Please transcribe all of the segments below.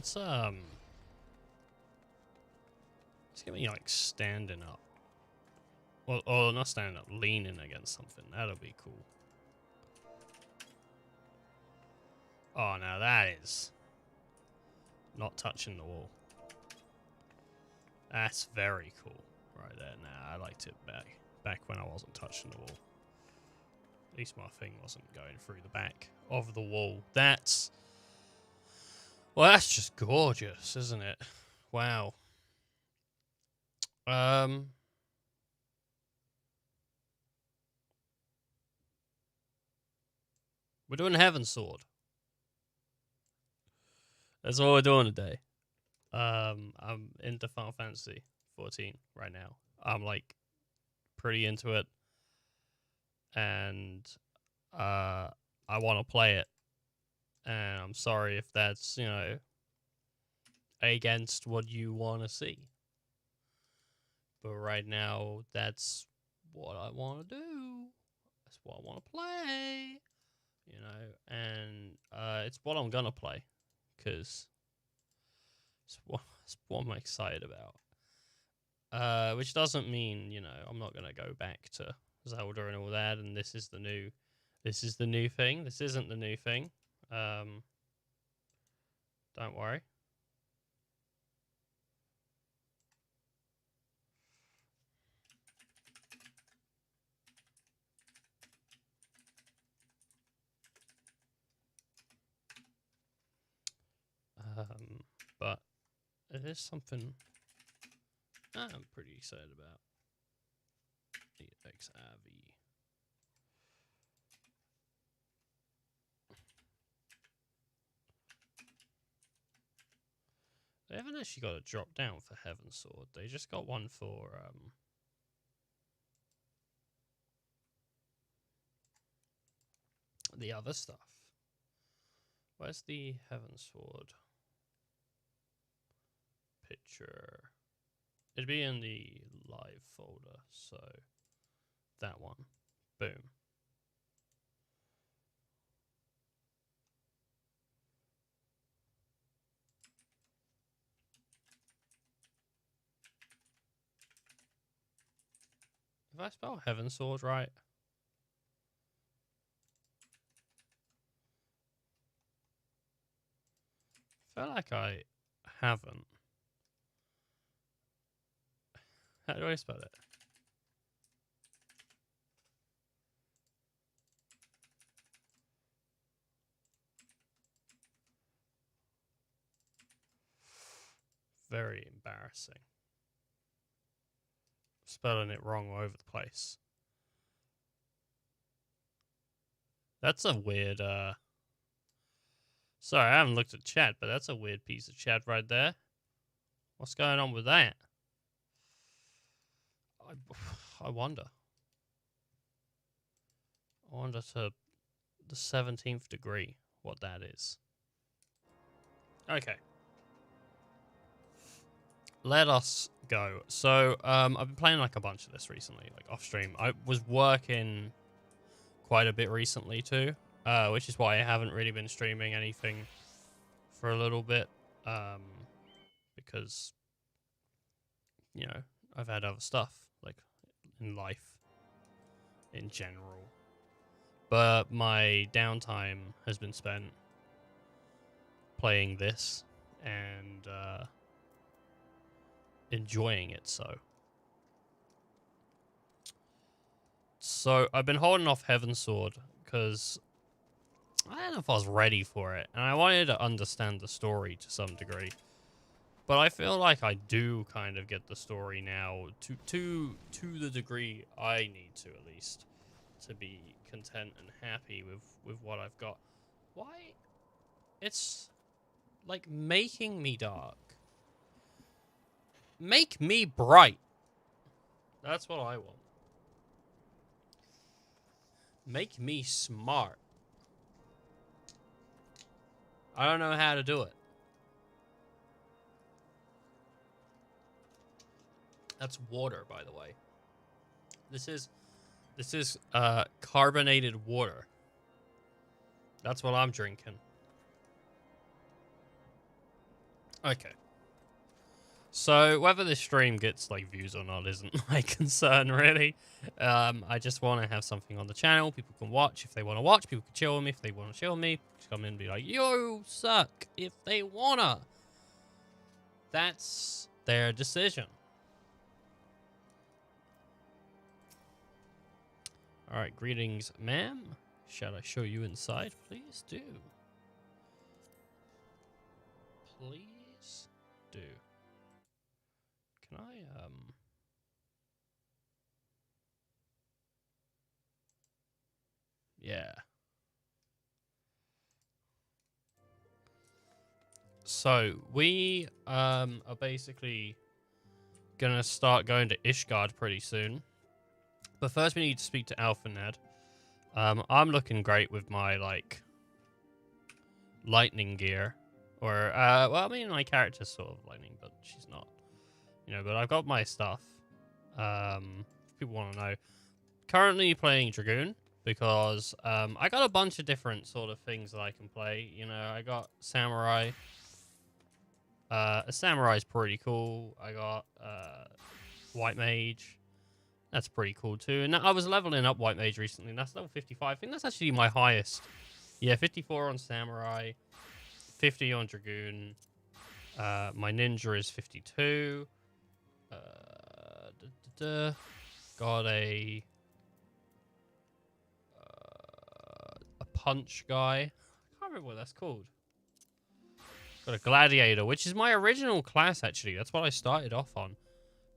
Let's get me like standing up. Or not standing up, leaning against something. That'll be cool. Oh, now that is not touching the wall. That's very cool right there. Nah, I liked it back when I wasn't touching the wall. At least my thing wasn't going through the back of the wall. That's just gorgeous, isn't it? Wow. We're doing heavensward. That's what we're doing today. I'm into Final Fantasy 14 right now. I'm like pretty into it, and I want to play it. And I'm sorry if that's, you know, against what you want to see. But right now, that's what I want to do. That's what I want to play. You know, and it's what I'm gonna play, because it's what I'm excited about. Which doesn't mean, you know, I'm not gonna go back to Zelda and all that, and this is the new thing. This isn't the new thing. Don't worry. But it is something I'm pretty excited about. The XIV. They haven't actually got a drop down for heavensward. They just got one for the other stuff. Where's the heavensward picture? It'd be in the live folder, so that one. Boom. If I spell heavensward right? I feel like I haven't. How do I spell it? Very embarrassing. Spelling it wrong all over the place. That's a weird, sorry, I haven't looked at chat, but that's a weird piece of chat right there. What's going on with that? I wonder. I wonder to the 17th degree what that is. Okay. Let us go. So, I've been playing like a bunch of this recently, like off stream. I was working quite a bit recently too, which is why I haven't really been streaming anything for a little bit, because, you know, I've had other stuff, like, in life, in general. But my downtime has been spent playing this, and, enjoying it So I've been holding off heavensward because I don't know if I was ready for it, and I wanted to understand the story to some degree. But I feel like I do kind of get the story now to the degree I need to, at least, to be content and happy with what I've got. Why? It's like making me dark. Make me bright. That's what I want. Make me smart. I don't know how to do it. That's water, by the way. This is carbonated water. That's what I'm drinking. Okay. So whether this stream gets like views or not isn't my concern really. I just want to have something on the channel. People can watch if they want to watch. People can chill with me if they want to chill with me. Just come in and be like, yo, suck if they wanna. That's their decision. Alright, greetings, ma'am. Shall I show you inside? Please do. Please do. Can I, yeah. So, we, are basically gonna start going to Ishgard pretty soon. But first we need to speak to Alphanad. I'm looking great with my, like, lightning gear. Or, well, I mean, my character's sort of lightning, but she's not. You know, but I've got my stuff. If people want to know. Currently playing Dragoon, because, I got a bunch of different sort of things that I can play. You know, I got Samurai. A Samurai's pretty cool. I got, White Mage. That's pretty cool too. And I was leveling up White Mage recently, and that's level 55. I think that's actually my highest. Yeah, 54 on Samurai, 50 on Dragoon. My Ninja is 52. Got a Punch guy. I can't remember what that's called. Got a Gladiator, which is my original class, actually. That's what I started off on.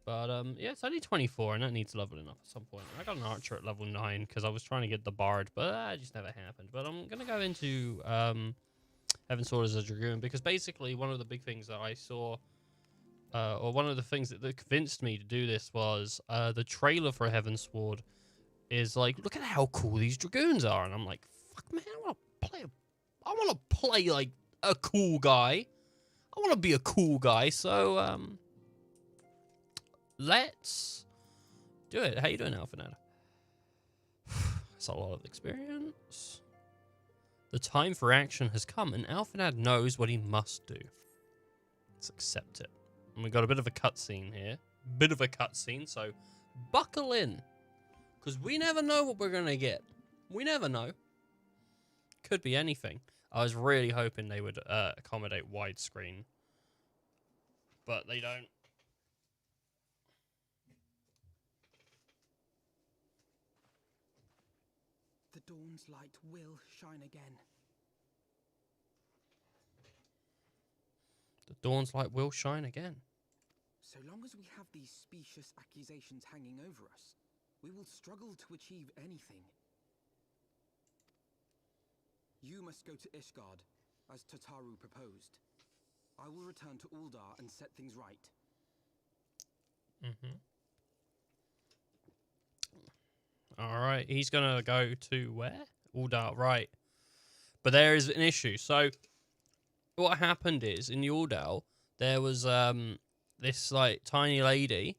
But, yeah, it's only 24, and that needs leveling up at some point. I got an Archer at level 9, because I was trying to get the Bard, but that just never happened. But I'm going to go into, heavensward as a Dragoon, because basically one of the big things that I saw, or one of the things that convinced me to do this was, the trailer for heavensward is like, look at how cool these Dragoons are. And I'm like, fuck, man, I want to play, like, a cool guy. I want to be a cool guy, so, let's do it. How you doing, Alphanad? That's a lot of experience. The time for action has come, and Alphanad knows what he must do. Let's accept it. And we got a bit of a cutscene here. Bit of a cutscene, so buckle in. Because we never know what we're going to get. We never know. Could be anything. I was really hoping they would accommodate widescreen. But they don't. The dawn's light will shine again. The dawn's light will shine again. So long as we have these specious accusations hanging over us, we will struggle to achieve anything. You must go to Ishgard, as Tataru proposed. I will return to Uldar and set things right. Alright, he's gonna go to where? Uldar, right. But there is an issue. So, what happened is, in the Uldar, there was, this, like, tiny lady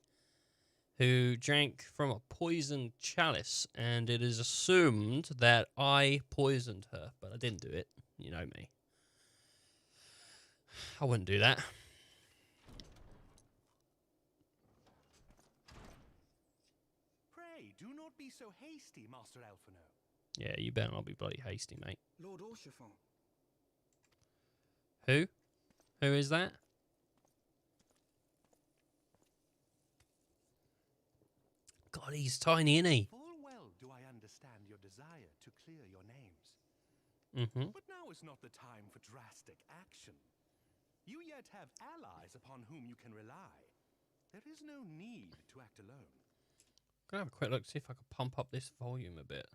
who drank from a poisoned chalice, and it is assumed that I poisoned her, but I didn't do it. You know me. I wouldn't do that. Pray, do not be so hasty, Master Alphino. Yeah, you better not be bloody hasty, mate. Lord Orchiffon. Who? Who is that? God, he's tiny, isn't he? Full well do I understand your desire to clear your names. But now is not the time for drastic action. You yet have allies upon whom you can rely. There is no need to act alone. I'm gonna have a quick look, see if I can pump up this volume a bit.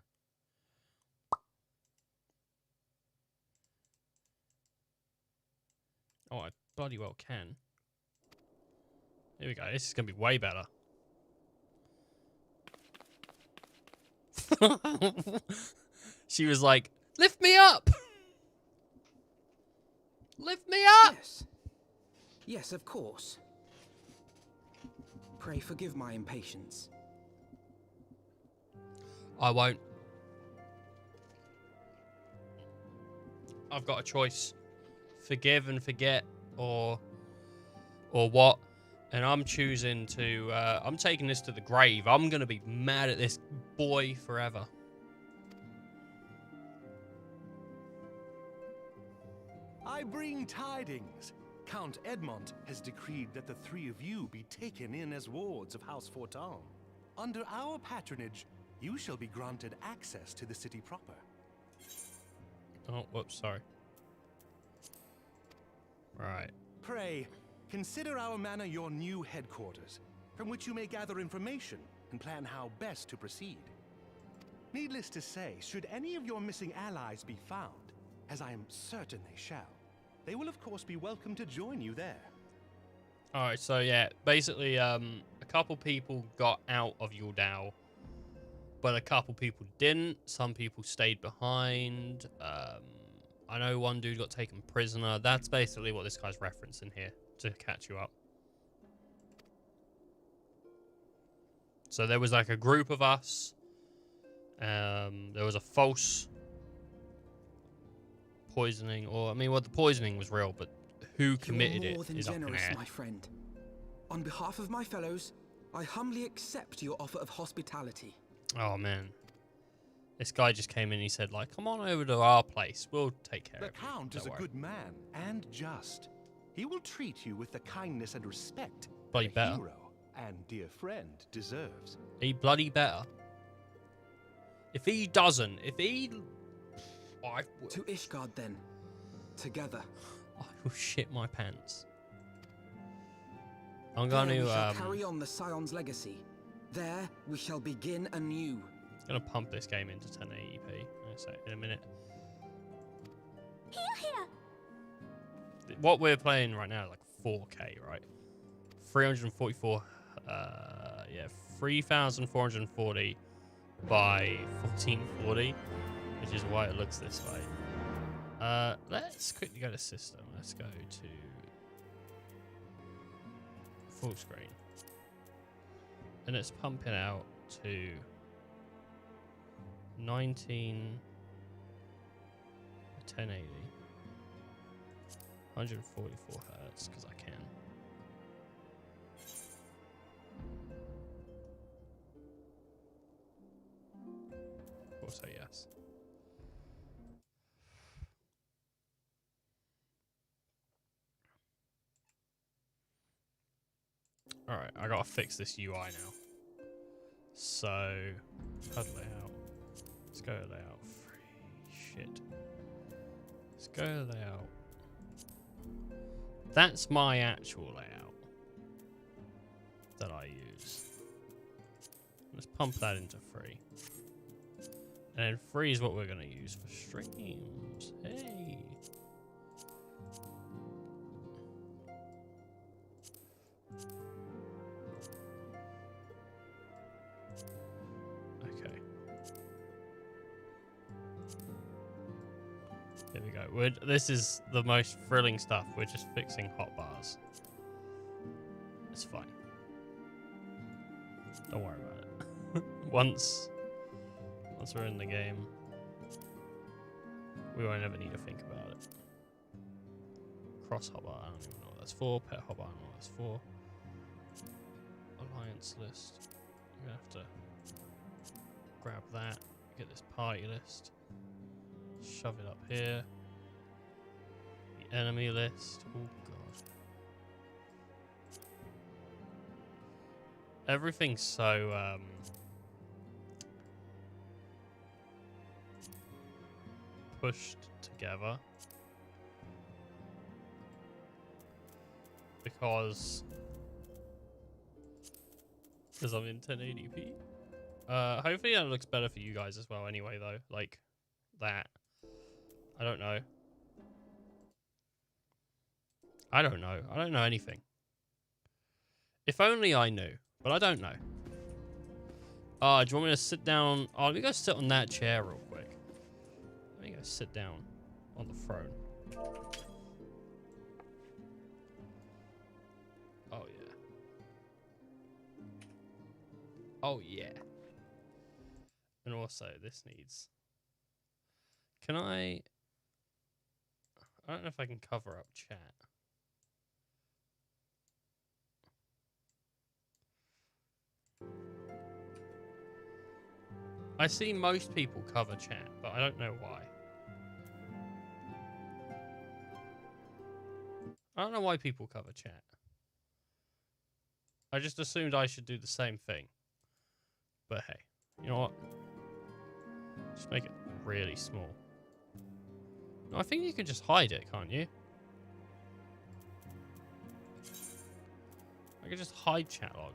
Oh, I bloody well can. Here we go. This is gonna be way better. She was like, lift me up! Lift me up! Yes. Yes, of course. Pray forgive my impatience. I won't. I've got a choice. Forgive and forget, or or what. And I'm choosing to, I'm taking this to the grave. I'm going to be mad at this boy forever. I bring tidings. Count Edmond has decreed that the three of you be taken in as wards of House Fortin. Under our patronage, you shall be granted access to the city proper. Oh, whoops, sorry. Right. Pray, consider our manor your new headquarters, from which you may gather information and plan how best to proceed. Needless to say, should any of your missing allies be found, as I am certain they shall, they will of course be welcome to join you there. Alright, so yeah, basically, a couple people got out of Yordao, but a couple people didn't. Some people stayed behind. I know one dude got taken prisoner. That's basically what this guy's referencing here, to catch you up. So there was like a group of us. There was a false poisoning, or I mean, well, the poisoning was real, but who committed You're more it than is up in generous, air. my friend. On behalf of my fellows, I humbly accept your offer of hospitality. Oh man, this guy just came in. And he said, like, "Come on over to our place. We'll take care The of you. Count is Don't a worry." good man and just. He will treat you with the kindness and respect Bloody that a better. hero and dear friend deserves. He bloody better. If he doesn't, To Ishgard, then. Together. I will shit my pants. I'm There going we shall to carry on the Scion's legacy. There we shall begin anew. gonna pump this game into 1080p. In a minute. Here. What we're playing right now is like 4K, right? 344. Yeah, 3,440 by 1440, which is why it looks this way. Let's quickly go to system. Let's go to full screen, and let's pump it out to 1080, 144 hertz, because I can. Also, yes. Alright, I gotta fix this UI now. So, HUD layout. Let's go to layout. Shit. Let's go to layout. That's my actual layout that I use. Let's pump that into free. And then free is what we're gonna use for streams. Hey. Okay. Here we go. This is the most thrilling stuff. We're just fixing hotbars. It's fine. Don't worry about it. Once we're in the game, we won't ever need to think about it. Cross hotbar, I don't even know what that's for. Pet hotbar, I don't know what that's for. Alliance list. I'm gonna have to grab that, get this party list, shove it up here. The enemy list. Oh god. Everything's so pushed together because I'm in 1080p. Hopefully that looks better for you guys as well anyway though, like that. I don't know. I don't know anything. If only I knew, but I don't know. Do you want me to sit down? Oh, let me go sit on that chair real quick. Let me go sit down on the throne. Oh, yeah. Oh, yeah. And also, this needs... Can I don't know if I can cover up chat. I see most people cover chat, but I don't know why. I don't know why people cover chat. I just assumed I should do the same thing. But hey, you know what? Just make it really small. No, I think you can just hide it, can't you? I can just hide chat log.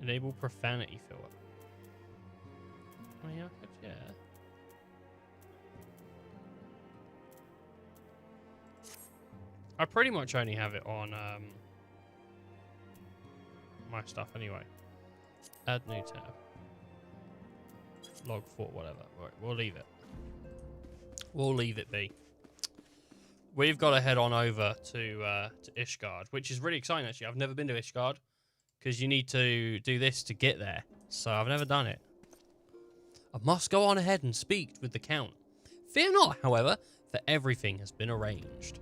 Enable profanity filter. I mean, I could, yeah. I pretty much only have it on my stuff anyway. Add new tab. Log 4, whatever. Right, we'll leave it. We'll leave it be. We've got to head on over to Ishgard, which is really exciting actually. I've never been to Ishgard because you need to do this to get there. So I've never done it. I must go on ahead and speak with the Count. Fear not, however, for everything has been arranged.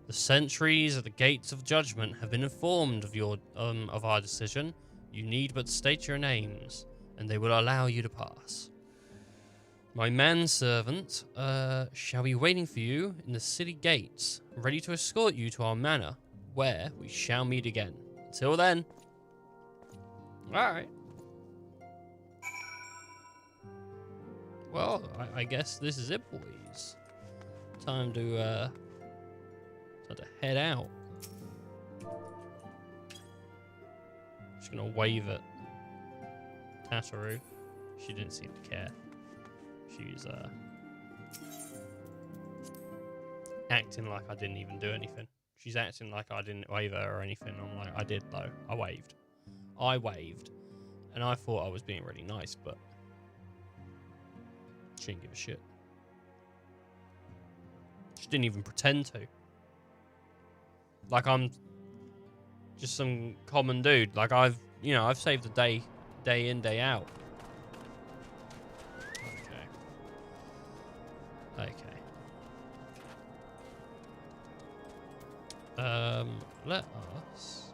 The sentries at the gates of judgment have been informed of our decision. You need but state your names, and they will allow you to pass. My manservant shall be waiting for you in the city gates, ready to escort you to our manor, where we shall meet again. Until then. Alright. Well, I guess this is it, boys. Time to head out. Just gonna wave at Tataru. She didn't seem to care. She's acting like I didn't even do anything. She's acting like I didn't wave at her or anything. I'm like, I did though. I waved. And I thought I was being really nice, but she didn't give a shit. She didn't even pretend to. Like I'm just some common dude. Like I've saved the day in, day out. Okay. Let us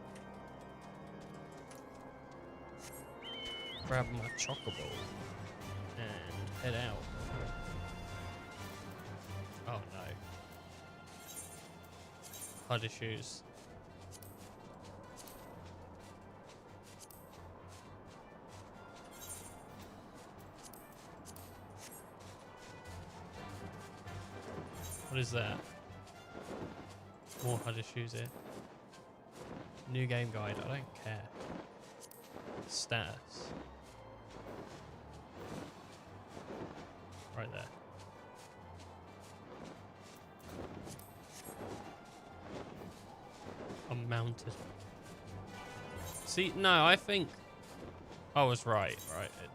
grab my chocobo and head out. Oh no. HUD issues. What is that? More HUD issues here. New game guide, I don't care. Status. Right there. Unmounted. See, no, I think I was right.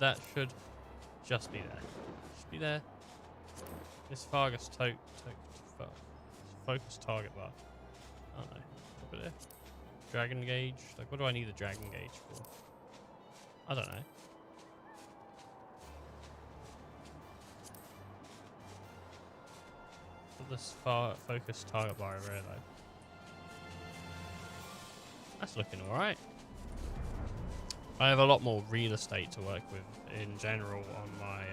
That should just be there. Just be there. This Fargus focus target bar. I don't know. Look at it. Dragon gauge. Like, what do I need the dragon gauge for? I don't know. Put this focus target bar over here though. That's looking alright. I have a lot more real estate to work with in general on my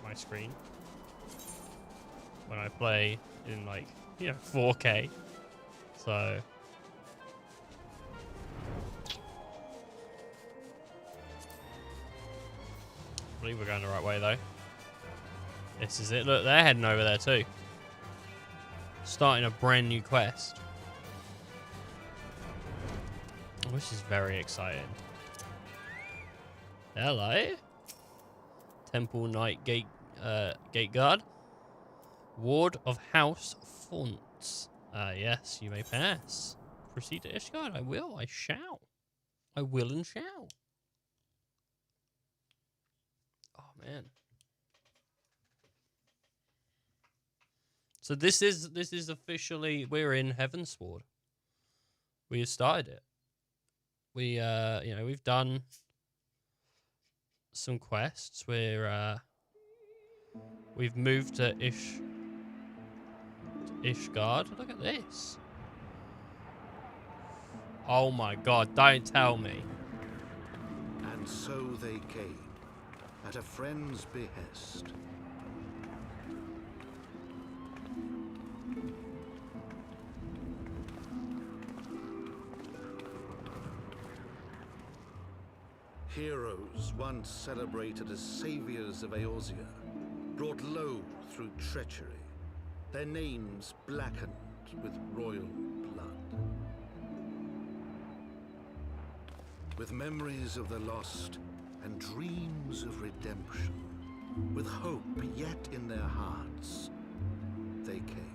my screen when I play in 4K. So I believe we're going the right way though. This is it. Look, they're heading over there too. Starting a brand new quest. This is very exciting. Hello. Temple Knight Gate Guard. Ward of House Fonts. Yes, you may pass. Proceed to Ishgard. I will. I shall. I will and shall. Oh man. So this is officially, we're in heavensward. We have started it. We we've done some quests. We've moved to Ishgard. Look at this. Oh my god, don't tell me. And so they came, at a friend's behest. Heroes once celebrated as saviors of Eorzea, brought low through treachery, their names blackened with royal blood. With memories of the lost and dreams of redemption, with hope yet in their hearts, they came.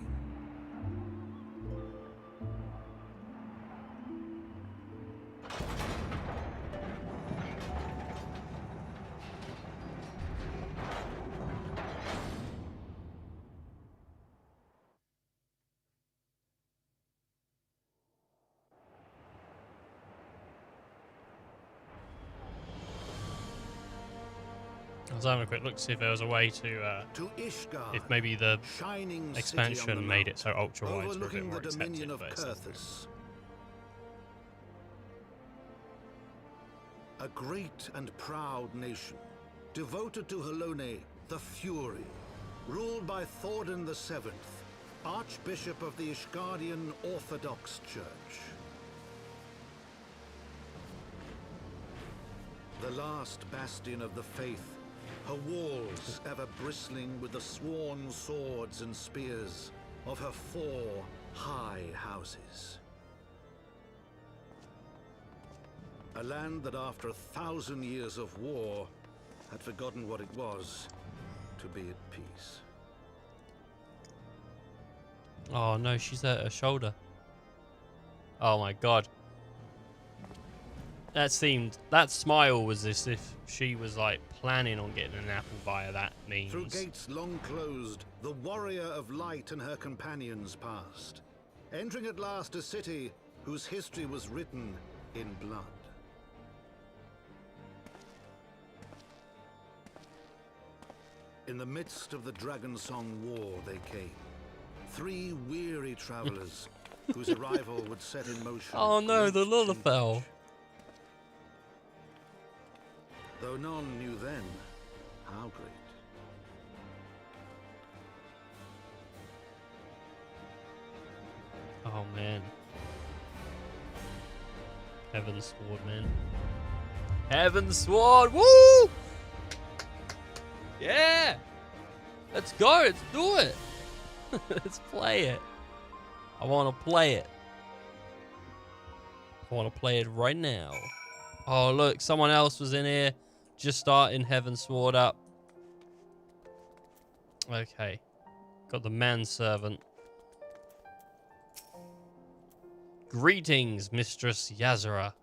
I was having a quick look to see if there was a way to Ishgard, if maybe the shining expansion made it so ultra wide for a bit overlooking more the dominion accepted. of Kurthus. A great and proud nation, devoted to Halone, the Fury, ruled by Thordan VII, Archbishop of the Ishgardian Orthodox Church. The last bastion of the faith, her walls ever bristling with the sworn swords and spears of her 4 high houses. A land that after 1,000 years of war had forgotten what it was to be at peace. Oh no, she's at her shoulder. Oh my god. That smile was as if she was like planning on getting an apple via that means. Through gates long closed, the warrior of light and her companions passed, entering at last a city whose history was written in blood. In the midst of the Dragonsong War they came, 3 weary travelers whose arrival would set in motion. Oh no, the great Lullafell. change. Though none knew then how great. Oh man. Heavensward, man. Heavensward, woo! Yeah! Let's go, let's do it! Let's play it. I want to play it. I want to play it right now. Oh look, someone else was in here just starting Heavensward up. Okay. Got the manservant. Greetings, Mistress Yazara.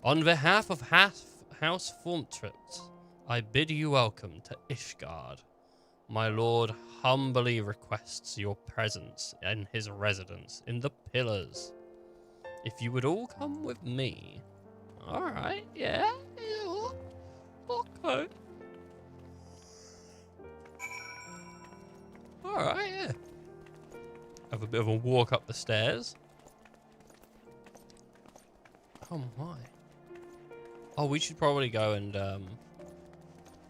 On behalf of House Formtript, I bid you welcome to Ishgard. My lord humbly requests your presence in his residence in the Pillars. If you would all come with me. Alright, yeah. Okay. Alright, yeah. Have a bit of a walk up the stairs. Oh my. Oh, we should probably go and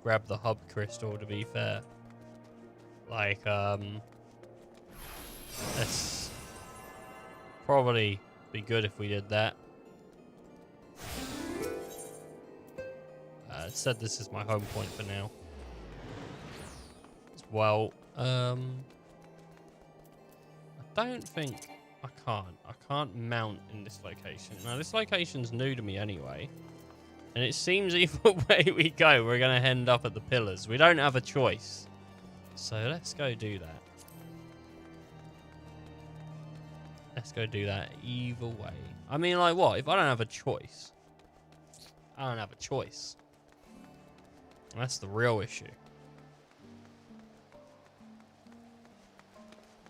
grab the hub crystal, to be fair. Like, let's probably be good if we did that. It said this is my home point for now. Well, I don't think I can't mount in this location. Now, this location's new to me anyway. And it seems either way we go, we're going to end up at the Pillars. We don't have a choice. So let's go do that. Let's go do that either way. I mean, like what? If I don't have a choice. I don't have a choice. That's the real issue.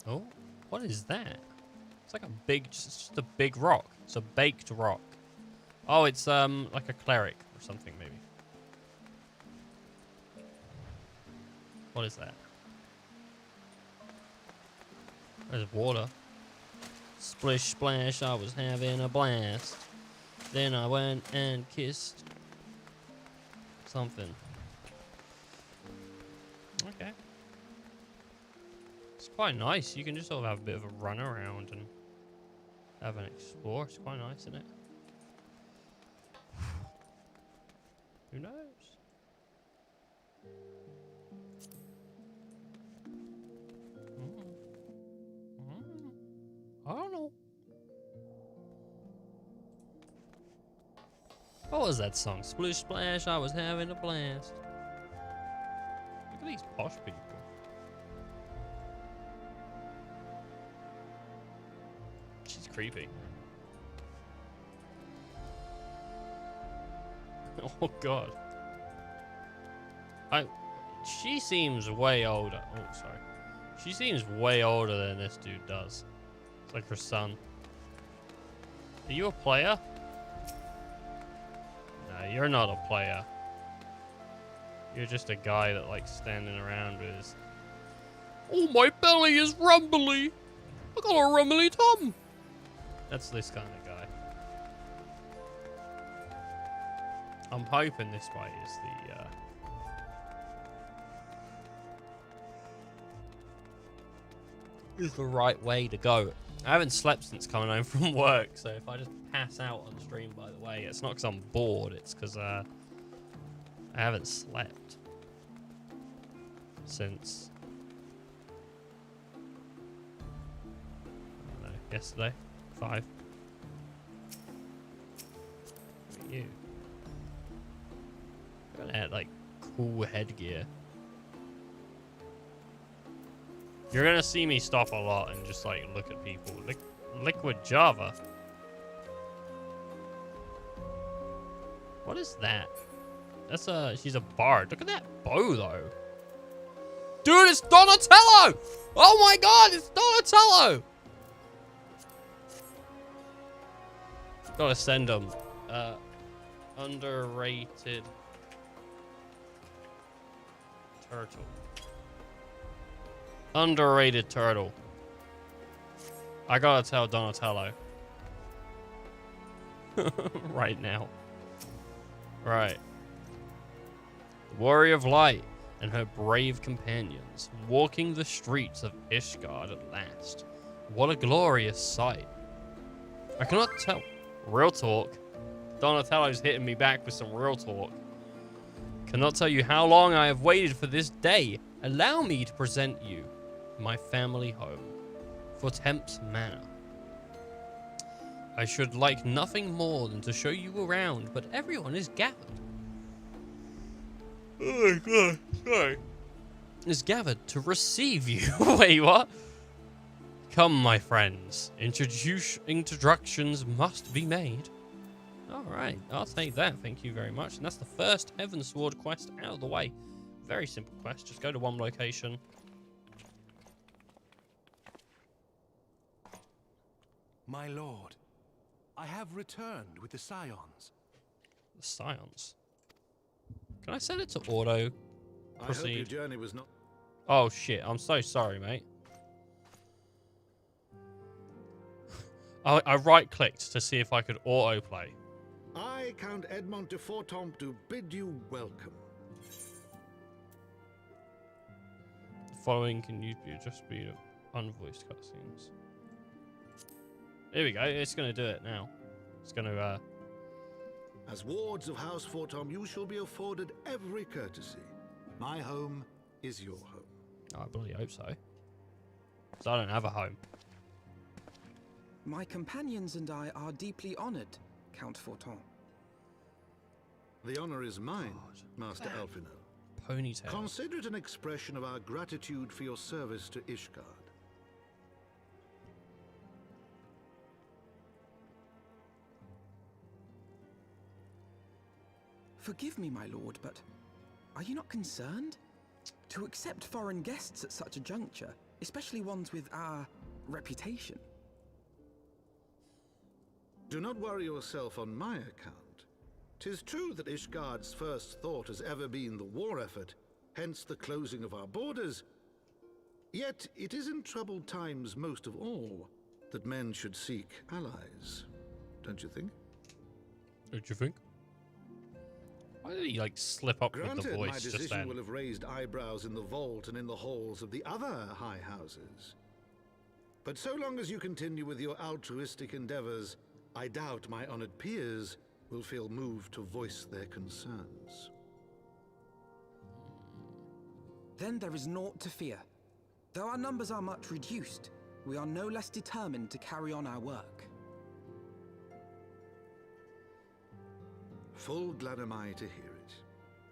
Oh, what is that? It's like a big, just a big rock. It's a baked rock. Oh, it's like a cleric or something maybe. What is that? There's water. Splish splash, I was having a blast. Then I went and kissed something. Okay. It's quite nice. You can just sort of have a bit of a run around and have an explore. It's quite nice, isn't it? Who knows? I don't know. What was that song? Splish splash, I was having a blast. Look at these posh people. She's creepy. Oh god. She seems way older. Oh, sorry. She seems way older than this dude does. It's like her son. Are you a player? No, you're not a player. You're just a guy that likes standing around with his... Oh, my belly is rumbly. I got a rumbly tum. That's this kind of guy. I'm hoping this way is the right way to go. I haven't slept since coming home from work, so if I just pass out on stream, by the way, it's not because I'm bored, it's because I haven't slept since, I don't know, yesterday, 5. Look at you. Look at that, like, cool headgear. You're gonna see me stop a lot and just like look at people. Liquid Java. What is that? That's she's a bard. Look at that bow though. Dude, it's Donatello! Oh my god, it's Donatello! Gotta send him. Underrated turtle. Underrated turtle. I gotta tell Donatello. Right now. Right. The Warrior of Light and her brave companions walking the streets of Ishgard at last. What a glorious sight. I cannot tell. Real talk. Donatello's hitting me back with some real talk. Cannot tell you how long I have waited for this day. Allow me to present you my family home, for Temps Manor. I should like nothing more than to show you around, but everyone is gathered. Oh my god, sorry. Is gathered to receive you. Wait, what? Come, my friends. Introductions must be made. Alright, I'll take that, thank you very much. And that's the first heavensward quest out of the way. Very simple quest, just go to one location. My lord, I have returned with the scions. The scions? Can I set it to auto? Proceed. I hope your journey was not... Oh shit, I'm so sorry, mate. I right-clicked to see if I could autoplay. I, Count Edmond de Fortomp, do bid you welcome. The following can use the adjust speed of unvoiced cutscenes. Here we go, it's going to do it now. It's going to, As wards of House Fortomp, you shall be afforded every courtesy. My home is your home. I bloody hope so. Because I don't have a home. My companions and I are deeply honored, Count Fortomp. The honor is mine, Master Alphino. Ponytail. Consider it an expression of our gratitude for your service to Ishgard. Forgive me, my lord, but are you not concerned? To accept foreign guests at such a juncture, especially ones with our reputation. Do not worry yourself on my account. 'Tis true that Ishgard's first thought has ever been the war effort, hence the closing of our borders. Yet it is in troubled times most of all that men should seek allies, don't you think? Don't you think? Why did he like slip up with the Granted, my voice just decision then? will have raised eyebrows in the vault and in the halls of the other high houses. But so long as you continue with your altruistic endeavors, I doubt my honored peers will feel moved to voice their concerns. Then there is naught to fear. Though our numbers are much reduced, we are no less determined to carry on our work. Full glad am I to hear it.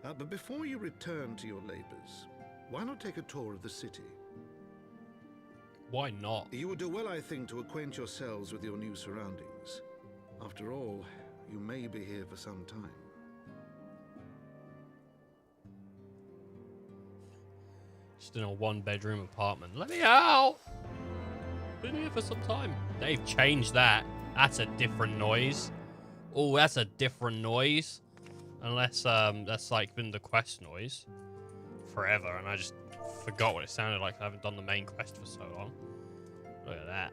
But before you return to your labors, why not take a tour of the city? Why not? You would do well, I think, to acquaint yourselves with your new surroundings. After all, you may be here for some time. Just in a one-bedroom apartment. Let me out! Been here for some time. They've changed that. That's a different noise. Oh, that's a different noise. Unless that's like been the quest noise forever, and I just forgot what it sounded like. I haven't done the main quest for so long. Look at that.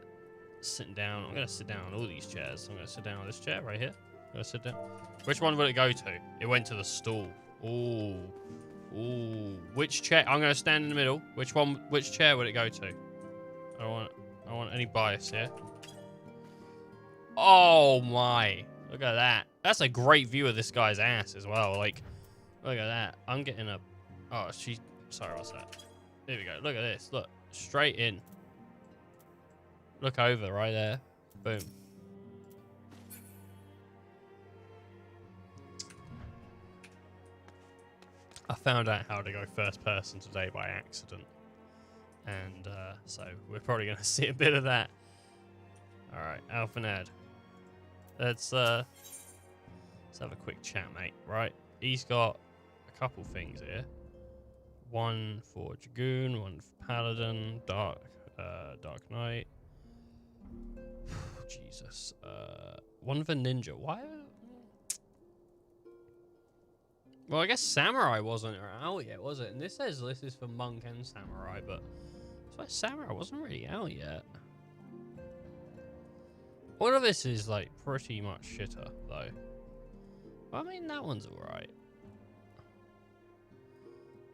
Sitting down. I'm gonna sit down on all these chairs. I'm gonna sit down on this chair right here. I'm gonna sit down. Which one would it go to? It went to the stool. Ooh. Ooh. Which chair? I'm gonna stand in the middle. Which one? Which chair would it go to? I don't want any bias here. Oh my. Look at that. That's a great view of this guy's ass as well. Like, look at that. I'm getting a... Oh, she... Sorry, what's that? There we go. Look at this. Look. Straight in. Look over right there. Boom. I found out how to go first person today by accident. And so we're probably going to see a bit of that. Alright, Alphanad. Let's have a quick chat, mate. Right, he's got a couple things here. One for Dragoon, one for Paladin, Dark Knight. Jesus. One for Ninja. Why? Well, I guess Samurai wasn't out yet, was it? And this says this is for Monk and Samurai, but it's like Samurai wasn't really out yet. All of this is like pretty much shitter, though. I mean, that one's alright.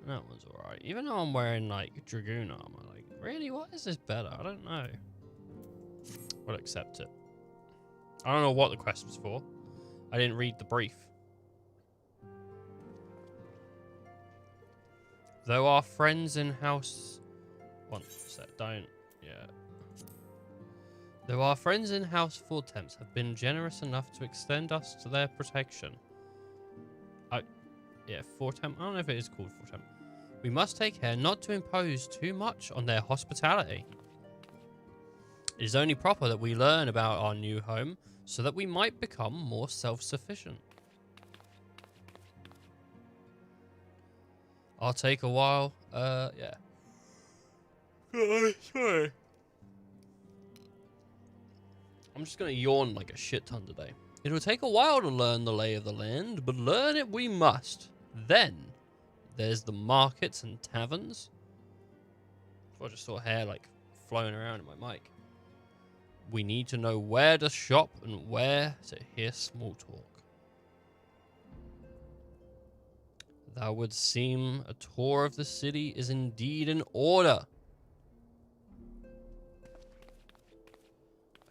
That one's alright. Even though I'm wearing like Dragoon armor, like, really, what is this better? I don't know. We'll accept it. I don't know what the quest was for. I didn't read the brief. Though our friends in house... One sec, don't... Yeah. Though our friends in House Fortemps have been generous enough to extend us to their protection. Yeah, Fortemps. I don't know if it is called Fortemps. We must take care not to impose too much on their hospitality. It is only proper that we learn about our new home so that we might become more self-sufficient. I'll take a while. Yeah. Sorry. I'm just going to yawn like a shit ton today. It will take a while to learn the lay of the land, but learn it we must. Then, there's the markets and taverns. I just saw hair like flowing around in my mic. We need to know where to shop and where to hear small talk. Thou would seem a tour of the city is indeed in order.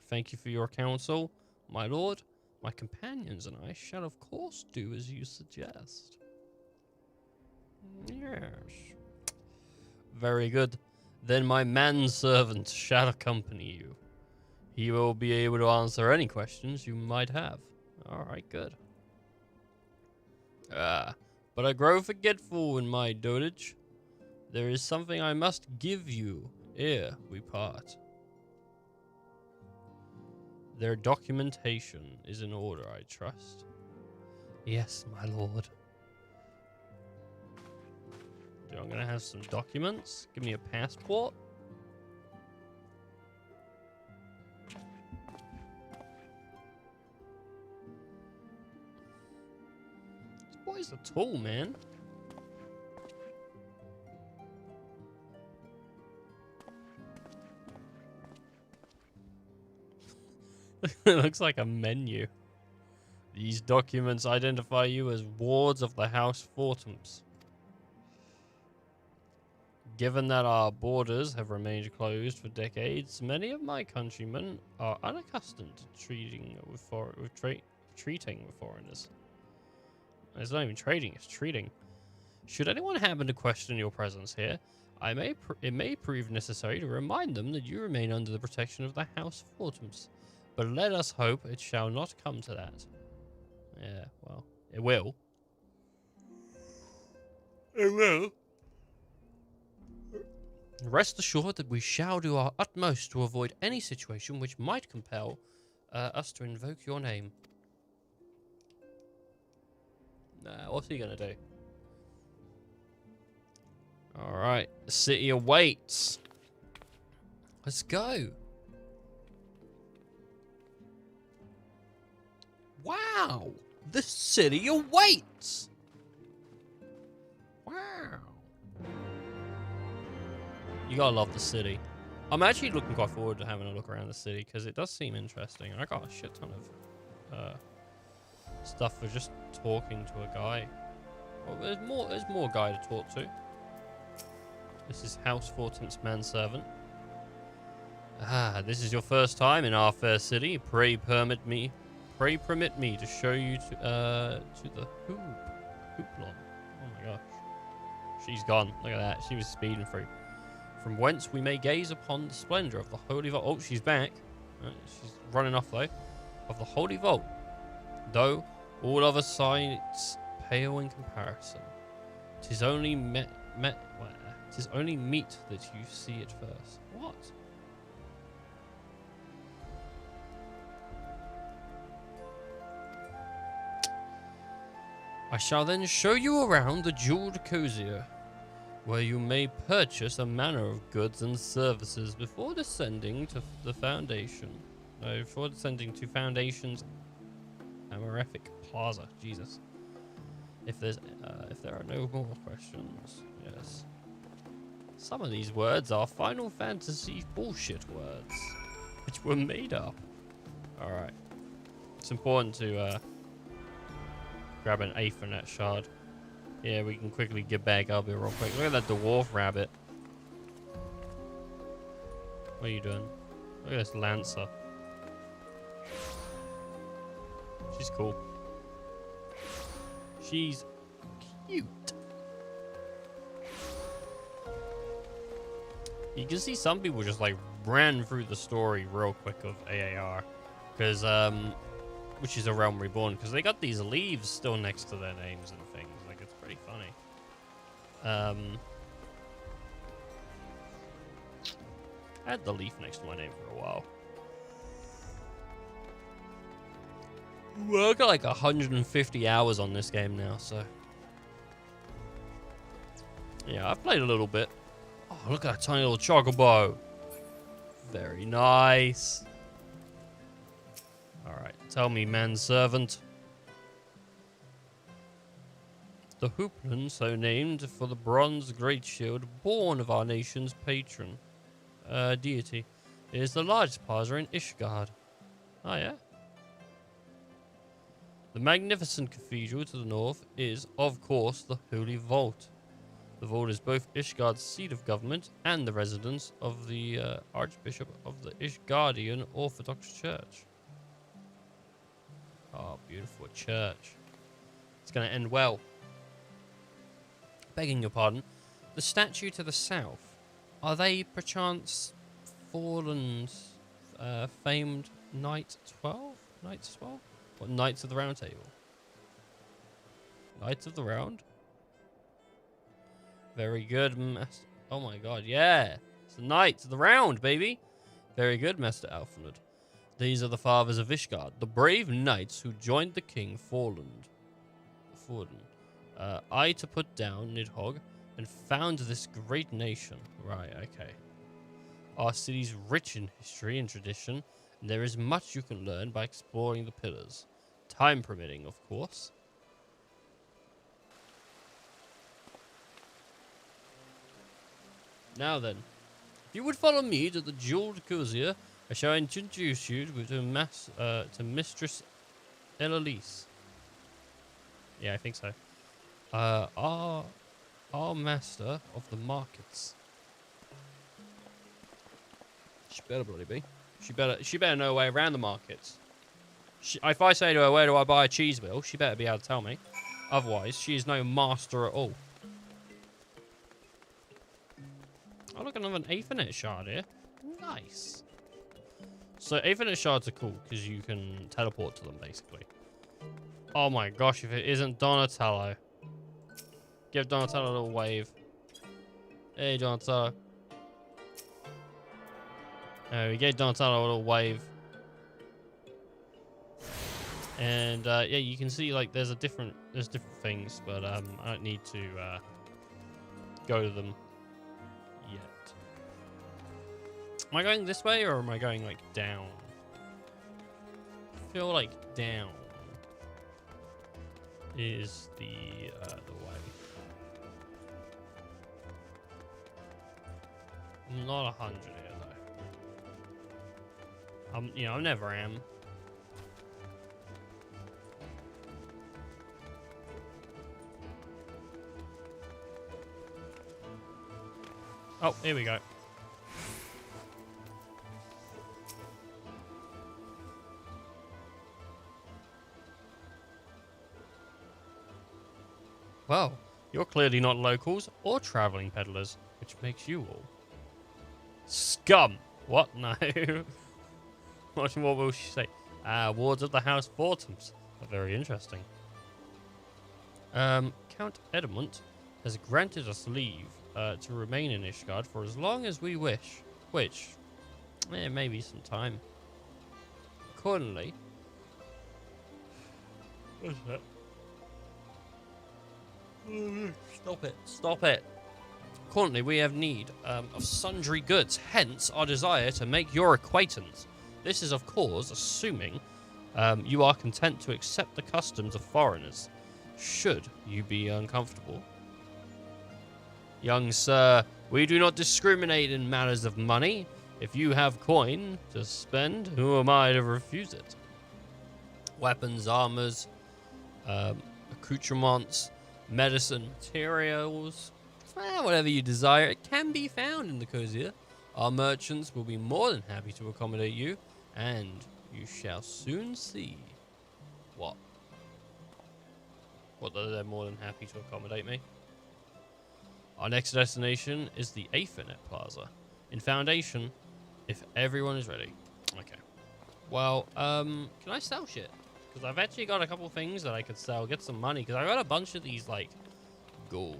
Thank you for your counsel, my lord. My companions and I shall of course do as you suggest. Yes. Very good. Then my manservant shall accompany you. He will be able to answer any questions you might have. Alright, good. But I grow forgetful in my dotage. There is something I must give you ere we part. Their documentation is in order, I trust. Yes, my lord. I'm gonna have some documents. Give me a passport. This boy's a tool, man. It looks like a menu. These documents identify you as wards of the House Fortums. Given that our borders have remained closed for decades, many of my countrymen are unaccustomed to treating with foreigners. It's not even trading, it's treating. Should anyone happen to question your presence here, it may prove necessary to remind them that you remain under the protection of the House Fortums. But let us hope it shall not come to that. Yeah, well, it will. It will. Rest assured that we shall do our utmost to avoid any situation which might compel us to invoke your name. What's he gonna do? Alright, the city awaits. Let's go. Wow, the city awaits. Wow. You gotta love the city. I'm actually looking quite forward to having a look around the city because it does seem interesting. I got a shit ton of stuff for just talking to a guy. Well, there's more guy to talk to. This is House Fortum's manservant. Ah, this is your first time in our fair city. Pray permit me to show you to the Hooplon. Oh my gosh. She's gone. Look at that. She was speeding through. From whence we may gaze upon the splendor of the Holy Vault. Oh, she's back. She's running off though. Of the Holy Vault. Though all other sights pale in comparison. 'Tis only tis only meet that you see it first. What? I shall then show you around the jeweled cozier, where you may purchase a manner of goods and services before descending to the Foundation. No, before descending to Foundation's Amorific Plaza. Jesus. If there are no more questions, yes. Some of these words are Final Fantasy bullshit words, which were made up. All right, it's important to grab an Aethernet shard. Yeah, we can quickly get back up here real quick. Look at that dwarf rabbit. What are you doing? Look at this Lancer. She's cool. She's cute. You can see some people just like ran through the story real quick of AAR. Because, which is A Realm Reborn. Because they got these leaves still next to their names and things. Like, it's pretty funny. I had the leaf next to my name for a while. Well, I got like 150 hours on this game now, so. Yeah, I've played a little bit. Oh, look at that tiny little chocobo. Very nice. Alright, tell me, manservant. The Hooplon, so named for the bronze great shield born of our nation's patron deity, is the largest plaza in Ishgard. Oh, yeah? The magnificent cathedral to the north is, of course, the Holy Vault. The vault is both Ishgard's seat of government and the residence of the Archbishop of the Ishgardian Orthodox Church. Oh, beautiful church. It's going to end well. Begging your pardon, the statue to the south, are they perchance Fallen's famed Knight 12? Knights 12? What, Knights of the Round Table? Knights of the Round? Very good, Master. Oh my god, yeah. It's the Knights of the Round, baby. Very good, Master Alfred. These are the fathers of Ishgard, the brave knights who joined the king Forden. I to put down Nidhogg and found this great nation. Right, okay. Our city's rich in history and tradition, and there is much you can learn by exploring the pillars. Time permitting, of course. Now then, if you would follow me to the jeweled cozier, I shall introduce you to Mistress Eloise. Yeah, I think so. Our master of the markets. She better bloody be. She better know her way around the markets. If I say to her, where do I buy a cheese wheel, she better be able to tell me. Otherwise, she is no master at all. Oh, look, another Aethernet shard here. Nice. So, Aethernet shards are cool because you can teleport to them, basically. Oh my gosh, if it isn't Donatello. Give Donatello a little wave. Hey, Donatello. We gave Donatello a little wave. And, yeah, you can see, like, there's different things, but, I don't need to, go to them yet. Am I going this way, or am I going, like, down? I feel like down is the way. I'm not 100 here, though. I never am. Oh, here we go. Well, you're clearly not locals or traveling peddlers, which makes you all scum. What? No. What will she say? Wards of the House Fortums. Very interesting. Count Edmund has granted us leave to remain in Ishgard for as long as we wish, which may be some time. Accordingly, what's that? Stop it. Accordingly, we have need of sundry goods, hence our desire to make your acquaintance. This is, of course, assuming you are content to accept the customs of foreigners, should you be uncomfortable. Young sir, we do not discriminate in matters of money. If you have coin to spend, who am I to refuse it? Weapons, armors, accoutrements, medicine, materials, whatever you desire, it can be found in the Cozier. Our merchants will be more than happy to accommodate you, and you shall soon see what they're more than happy to accommodate me. Our next destination is the Aethernet Plaza in Foundation, if everyone is ready. Okay. Well, can I sell shit? Because I've actually got a couple things that I could sell, get some money, because I got a bunch of these, like, gold.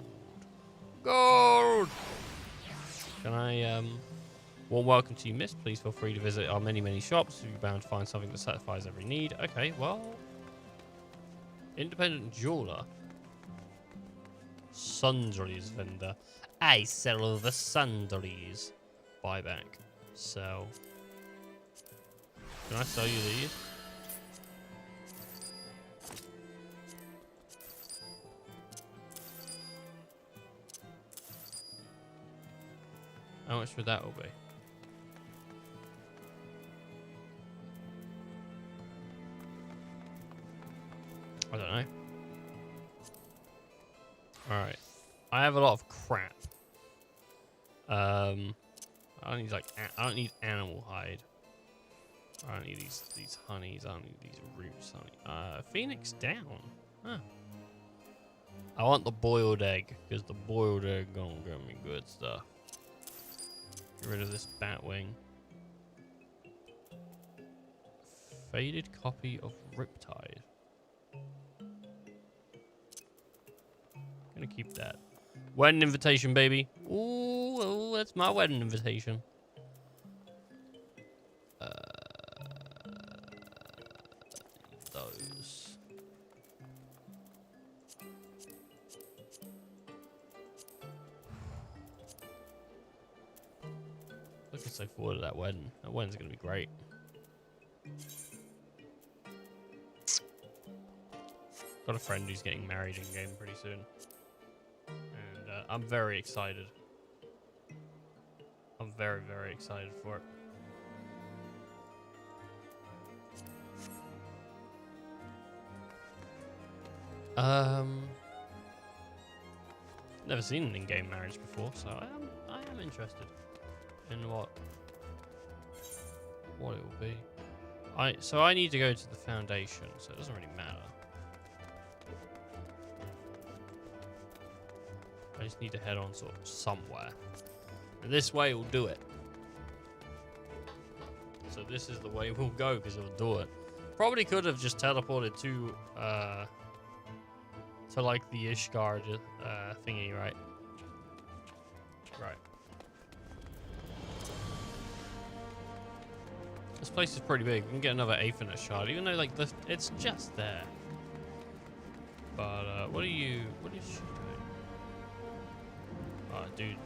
Can I, warm welcome to you, miss. Please feel free to visit our many shops. You're bound to find something that satisfies every need. Okay, well, independent jeweler. Sundries vendor. I sell the sundries. Buyback. Sell. Can I sell you these? How much would that all be? I don't know. Alright. I have a lot of crap. I don't need animal hide. I don't need these honeys. I don't need these roots. Phoenix down. Huh. I want the boiled egg, because the boiled egg gonna give me good stuff. Get rid of this bat wing. Faded copy of Riptide. Gonna keep that. Wedding invitation, baby. Ooh, that's my wedding invitation. Those. Looking so forward to that wedding. That wedding's gonna be great. Got a friend who's getting married in game pretty soon. And I'm very excited. I'm very excited for it. Never seen an in-game marriage before, so I am interested in what it will be. So I need to go to the foundation, so it doesn't really matter. I just need to head on sort of somewhere, and this way will do it. So this is the way we'll go because it'll do it. Probably could have just teleported to like the Ishgard thingy, right? Right. This place is pretty big. We can get another Aethernet shard, even though like it's just there. But what is she doing? Oh, dude,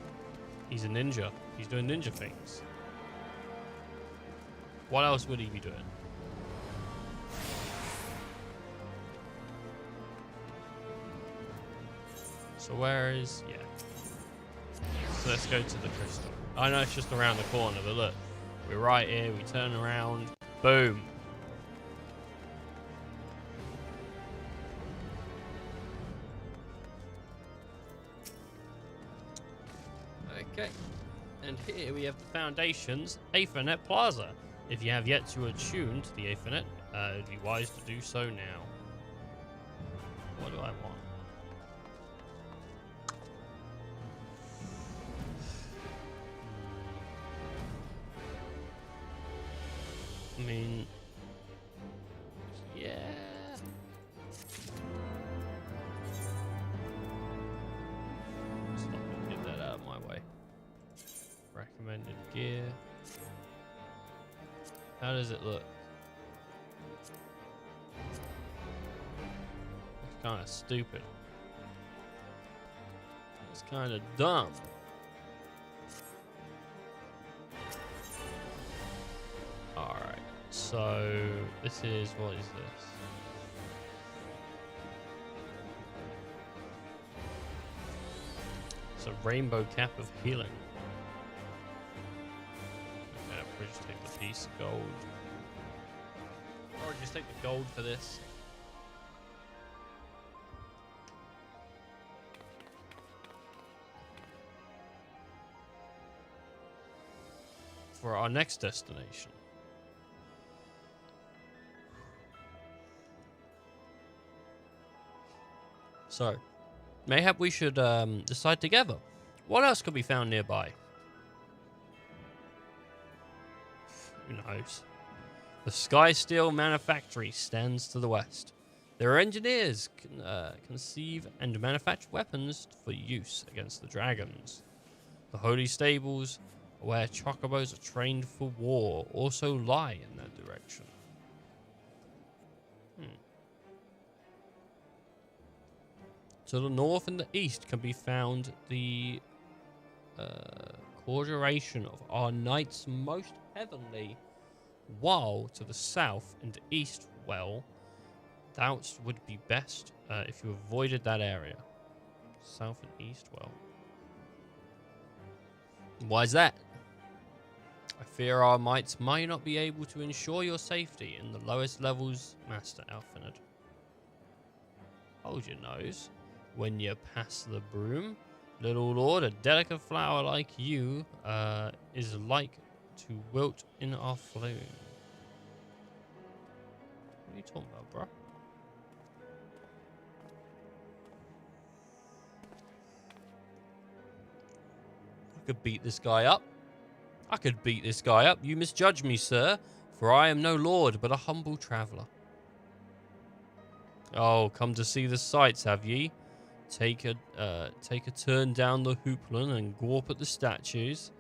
he's a ninja. He's doing ninja things. What else would he be doing? So where is... Yeah. So let's go to the crystal. I know it's just around the corner, but look. We're right here. We turn around. Boom. Okay. And here we have the Foundation's Aethernet Plaza. If you have yet to attune to the Aethernet, it would be wise to do so now. What do I want? I mean, yeah. Let's not gonna get that out of my way. Recommended gear. How does it look? It's kind of stupid. It's kind of dumb. Alright, so this is, what is this? It's a rainbow cap of healing. Okay, I'll just take the piece of gold. Or just take the gold for this. For our next destination. So, mayhap we should decide together. What else could be found nearby? Who knows? The Sky Steel Manufactory stands to the west. Their engineers conceive and manufacture weapons for use against the dragons. The Holy Stables, where chocobos are trained for war, also lie in that direction. To the north and the east can be found the corduration of our knights most heavenly, while to the south and east, well, doubts would be best if you avoided that area. South and east, well. Why is that? I fear our mites might not be able to ensure your safety in the lowest levels, Master Alphanid. Hold your nose. When you pass the broom, little lord, a delicate flower like you is like to wilt in our flume. What are you talking about, bro? I could beat this guy up. You misjudge me, sir, for I am no lord, but a humble traveller. Oh, come to see the sights, have ye? Take a turn down the hooplan and gawp at the statues.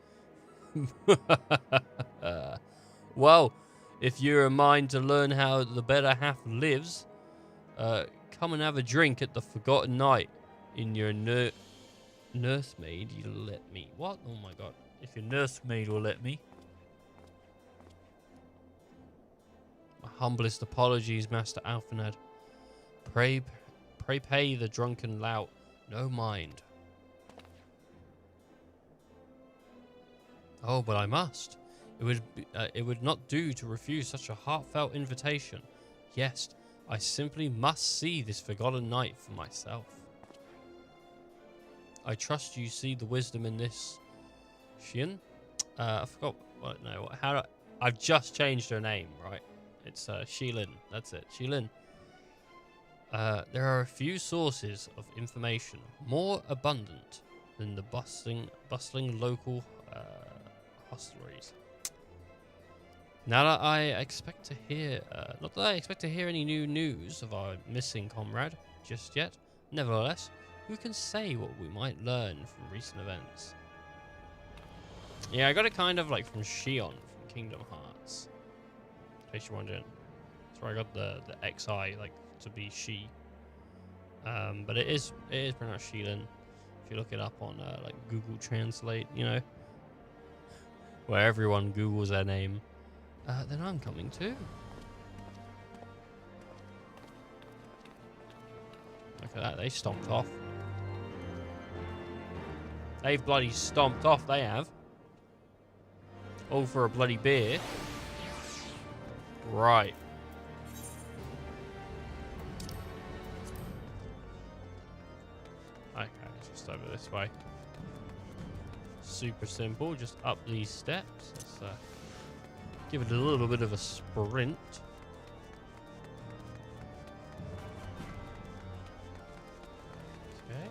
Well, if you're a mind to learn how the better half lives, come and have a drink at the Forgotten Knight in your nursemaid. You'll let me. What? Oh my god! If your nursemaid will let me. My humblest apologies, Master Alphaned. Pray pay the drunken lout no mind. Oh, but I must. It would not do to refuse such a heartfelt invitation. Yes, I simply must see this forgotten knight for myself. I trust you see the wisdom in this, Xian. I forgot what. No, how? I've just changed her name, right? It's Shilin. That's it, Shilin. There are a few sources of information more abundant than the bustling local hostelries. Now that I expect to hear, not that I expect to hear any new news of our missing comrade just yet, nevertheless, who can say what we might learn from recent events? Yeah, I got it kind of like from Xion from Kingdom Hearts. In case you're wondering. That's where I got the XI like to be she. But it is pronounced Shilin. If you look it up on like Google Translate, you know, where everyone Googles their name. Then I'm coming too. Look at that, they stomped off. They've bloody stomped off, they have. All for a bloody beer. Right. Okay, just over this way. Super simple, just up these steps. Let's give it a little bit of a sprint. Okay.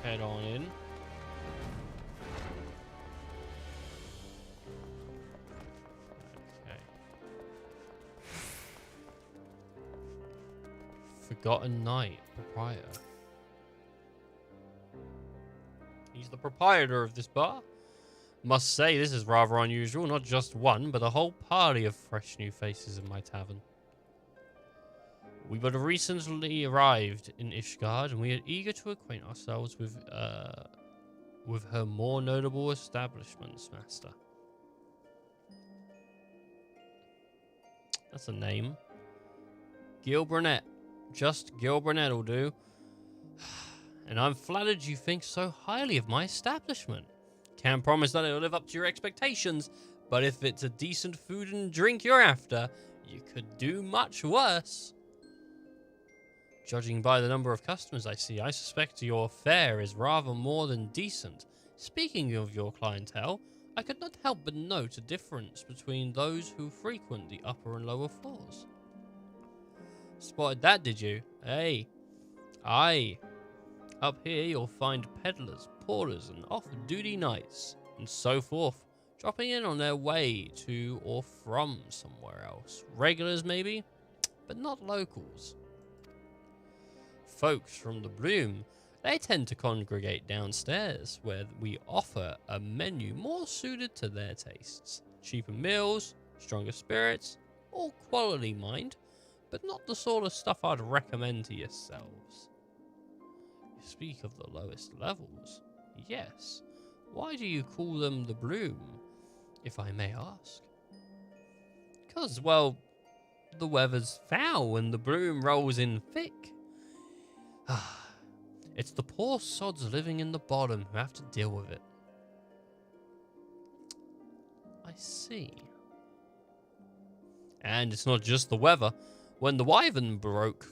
Head on in. Okay. Forgotten Knight, proprietor. He's the proprietor of this bar. Must say, this is rather unusual. Not just one, but a whole party of fresh new faces in my tavern. We but recently arrived in Ishgard, and we are eager to acquaint ourselves with her more notable establishments, master. That's a name. Gil Burnett. Just Gil Burnett will do. And I'm flattered you think so highly of my establishment. Can't promise that it'll live up to your expectations, but if it's a decent food and drink you're after, you could do much worse. Judging by the number of customers I see, I suspect your fare is rather more than decent. Speaking of your clientele, I could not help but note a difference between those who frequent the upper and lower floors. Spotted that, did you? Hey. Aye. Up here you'll find peddlers, porters, and off-duty knights, and so forth, dropping in on their way to or from somewhere else. Regulars maybe, but not locals. Folks from the Bloom, they tend to congregate downstairs, where we offer a menu more suited to their tastes. Cheaper meals, stronger spirits, all quality mind, but not the sort of stuff I'd recommend to yourselves. Speak of the lowest levels. Yes. Why do you call them the Bloom, if I may ask? Because, well, the weather's foul and the Bloom rolls in thick. It's the poor sods living in the bottom who have to deal with it. I see. And it's not just the weather. When the Wyvern broke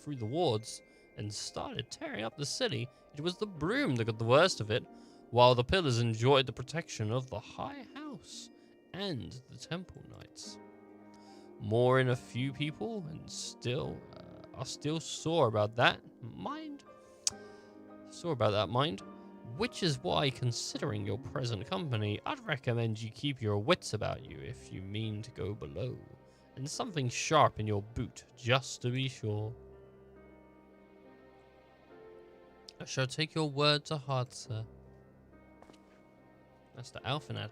through the wards and started tearing up the city, it was the Bloom that got the worst of it, while the Pillars enjoyed the protection of the High House and the Temple Knights. More in a few people, and still are still sore about that mind. Which is why, considering your present company, I'd recommend you keep your wits about you if you mean to go below, and something sharp in your boot, just to be sure. I shall take your word to heart, sir. Master Alphanad,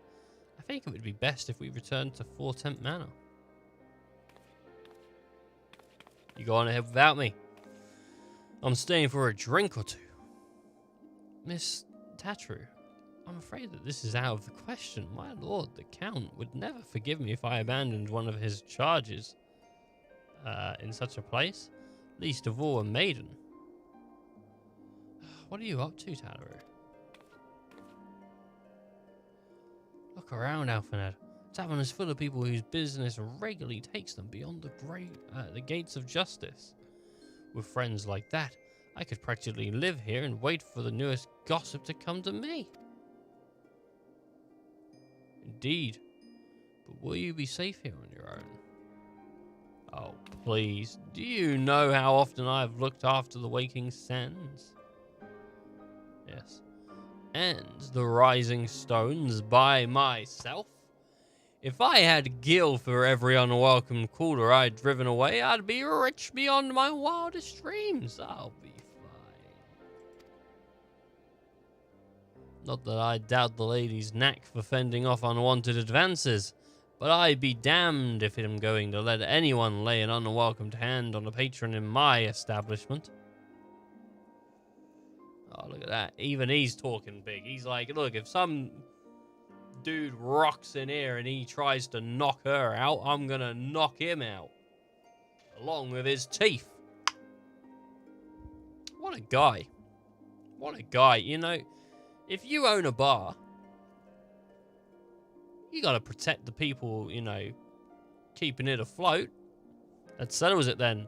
I think it would be best if we returned to Fort Temp Manor. You go on ahead without me. I'm staying for a drink or two. Miss Tatru, I'm afraid that this is out of the question. My lord, the Count, would never forgive me if I abandoned one of his charges in such a place, least of all a maiden. What are you up to, Tatru? Look around, Alphaned. Tavern is full of people whose business regularly takes them beyond the gates of justice. With friends like that, I could practically live here and wait for the newest gossip to come to me. Indeed. But will you be safe here on your own? Oh, please. Do you know how often I've looked after the waking sands? Yes. And the rising stones by myself? If I had gil for every unwelcome caller I'd driven away, I'd be rich beyond my wildest dreams. I'll be fine. Not that I doubt the lady's knack for fending off unwanted advances, but I'd be damned if I'm going to let anyone lay an unwelcomed hand on a patron in my establishment. Oh, look at that. Even he's talking big. He's like, look, if some dude rocks in here and he tries to knock her out, I'm gonna knock him out. Along with his teeth. What a guy. What a guy. You know, if you own a bar, you gotta protect the people, you know, keeping it afloat. That settles it then.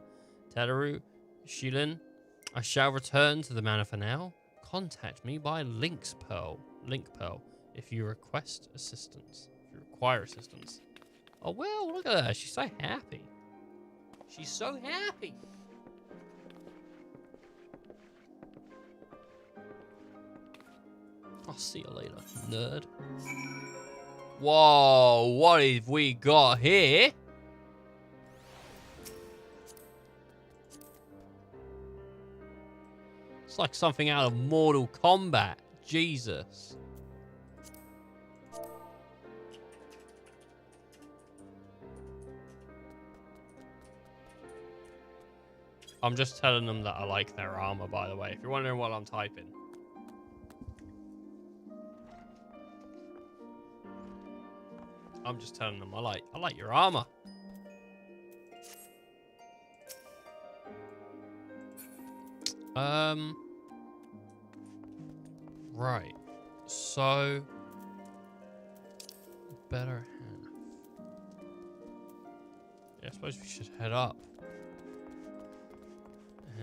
Teteru, Shilin, I shall return to the manor for now. Contact me by Link Pearl, if you request assistance. If you require assistance. Oh, well, look at her. She's so happy. She's so happy. I'll see you later, nerd. Whoa, what have we got here? It's like something out of Mortal Kombat. Jesus. I'm just telling them that I like their armor, by the way, if you're wondering what I'm typing. I'm just telling them I like your armor. Right. So better half. Yeah, I suppose we should head up.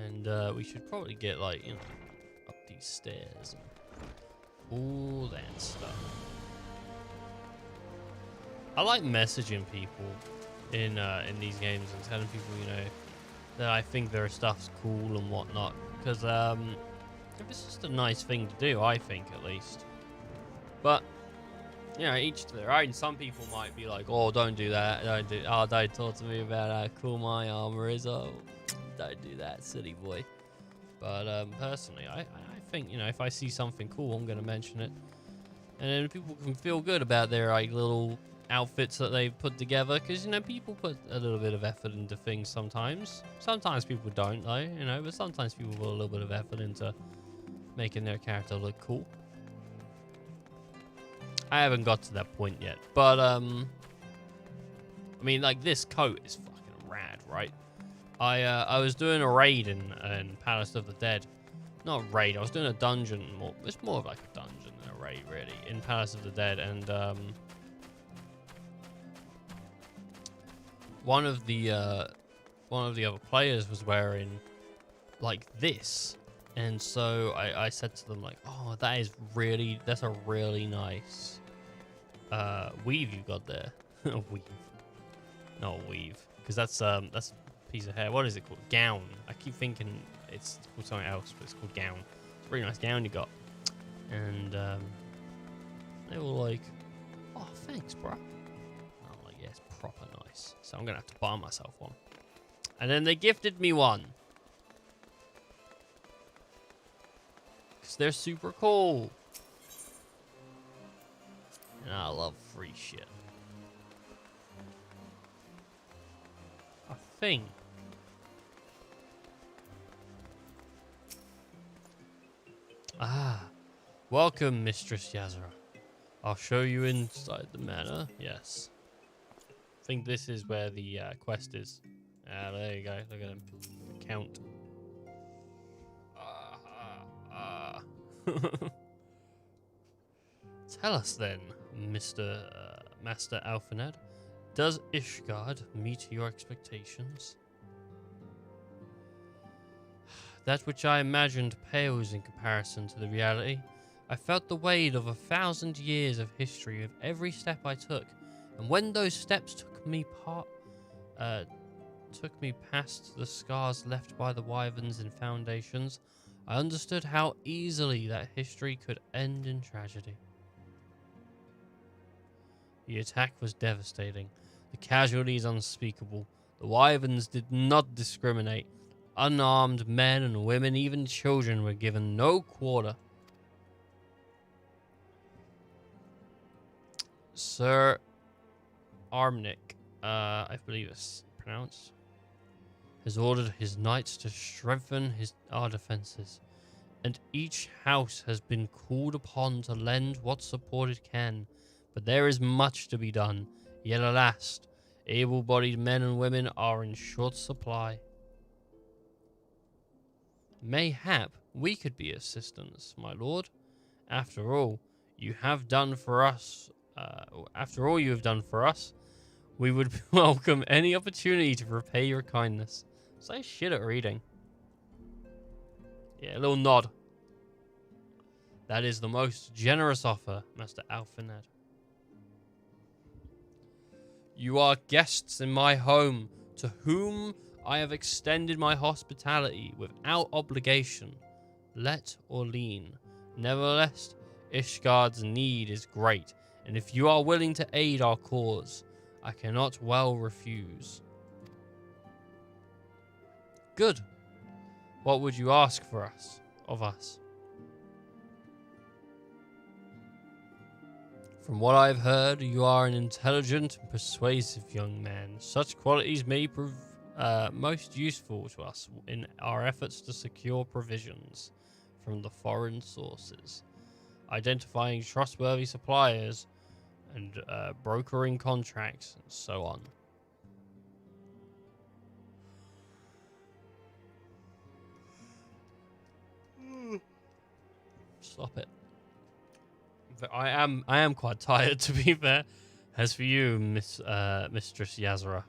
And we should probably get, like, you know, up these stairs and all that stuff. I like messaging people in these games and telling people, you know, that I think their stuff's cool and whatnot, because it's just a nice thing to do, I think, at least. But you know, each to their own. Some people might be like, "Oh, don't do that. Don't talk to me about how cool my armor is. Oh, don't do that, silly boy." But personally, I think, you know, if I see something cool, I'm gonna mention it, and then people can feel good about their, like, little outfits that they've put together, because, you know, people put a little bit of effort into things sometimes. Sometimes people don't, though, you know, but sometimes people put a little bit of effort into making their character look cool. I haven't got to that point yet, but I mean, like, this coat is fucking rad, right? I was doing a raid in Palace of the Dead. Not a raid, I was doing a dungeon. It's more of like a dungeon than a raid, really, in Palace of the Dead, and one of the other players was wearing, like, this, and so I said to them, like, "Oh, that's a really nice weave you got there." Weave, not weave, because that's a piece of hair. What is it called? Gown. I keep thinking it's called something else, but it's called gown. It's a really nice gown you got, and they were like, "Oh, thanks, bro." I'm like, "Yeah, it's proper nice." So I'm gonna have to buy myself one. And then they gifted me one, because they're super cool. And I love free shit. I think welcome, Mistress Yazra. I'll show you inside the manor. Yes. I think this is where the quest is. There you go. Look at him. Count. Tell us then, Mr. Master Alphaned. Does Ishgard meet your expectations? That which I imagined pales in comparison to the reality. I felt the weight of 1,000 years of history with every step I took, and when those steps took me past the scars left by the wyverns and foundations, I understood how easily that history could end in tragedy. The attack was devastating, the casualties unspeakable. The wyverns did not discriminate. Unarmed men and women, even children, were given no quarter. Sir Armnick, I believe it's pronounced, has ordered his knights to strengthen our defences, and each house has been called upon to lend what support it can. But there is much to be done, yet alas, able-bodied men and women are in short supply. Mayhap we could be assistance, my lord. After all you have done for us, we would welcome any opportunity to repay your kindness. Say shit at reading. Yeah, a little nod. That is the most generous offer, Master Alphaned. You are guests in my home, to whom I have extended my hospitality without obligation, let or lien. Nevertheless, Ishgard's need is great, and if you are willing to aid our cause, I cannot well refuse. Good. What would you ask of us? From what I've heard, you are an intelligent and persuasive young man. Such qualities may prove most useful to us in our efforts to secure provisions from the foreign sources, identifying trustworthy suppliers, and brokering contracts, and so on. Stop it. I am quite tired, to be fair. As for you, Mistress Yazra,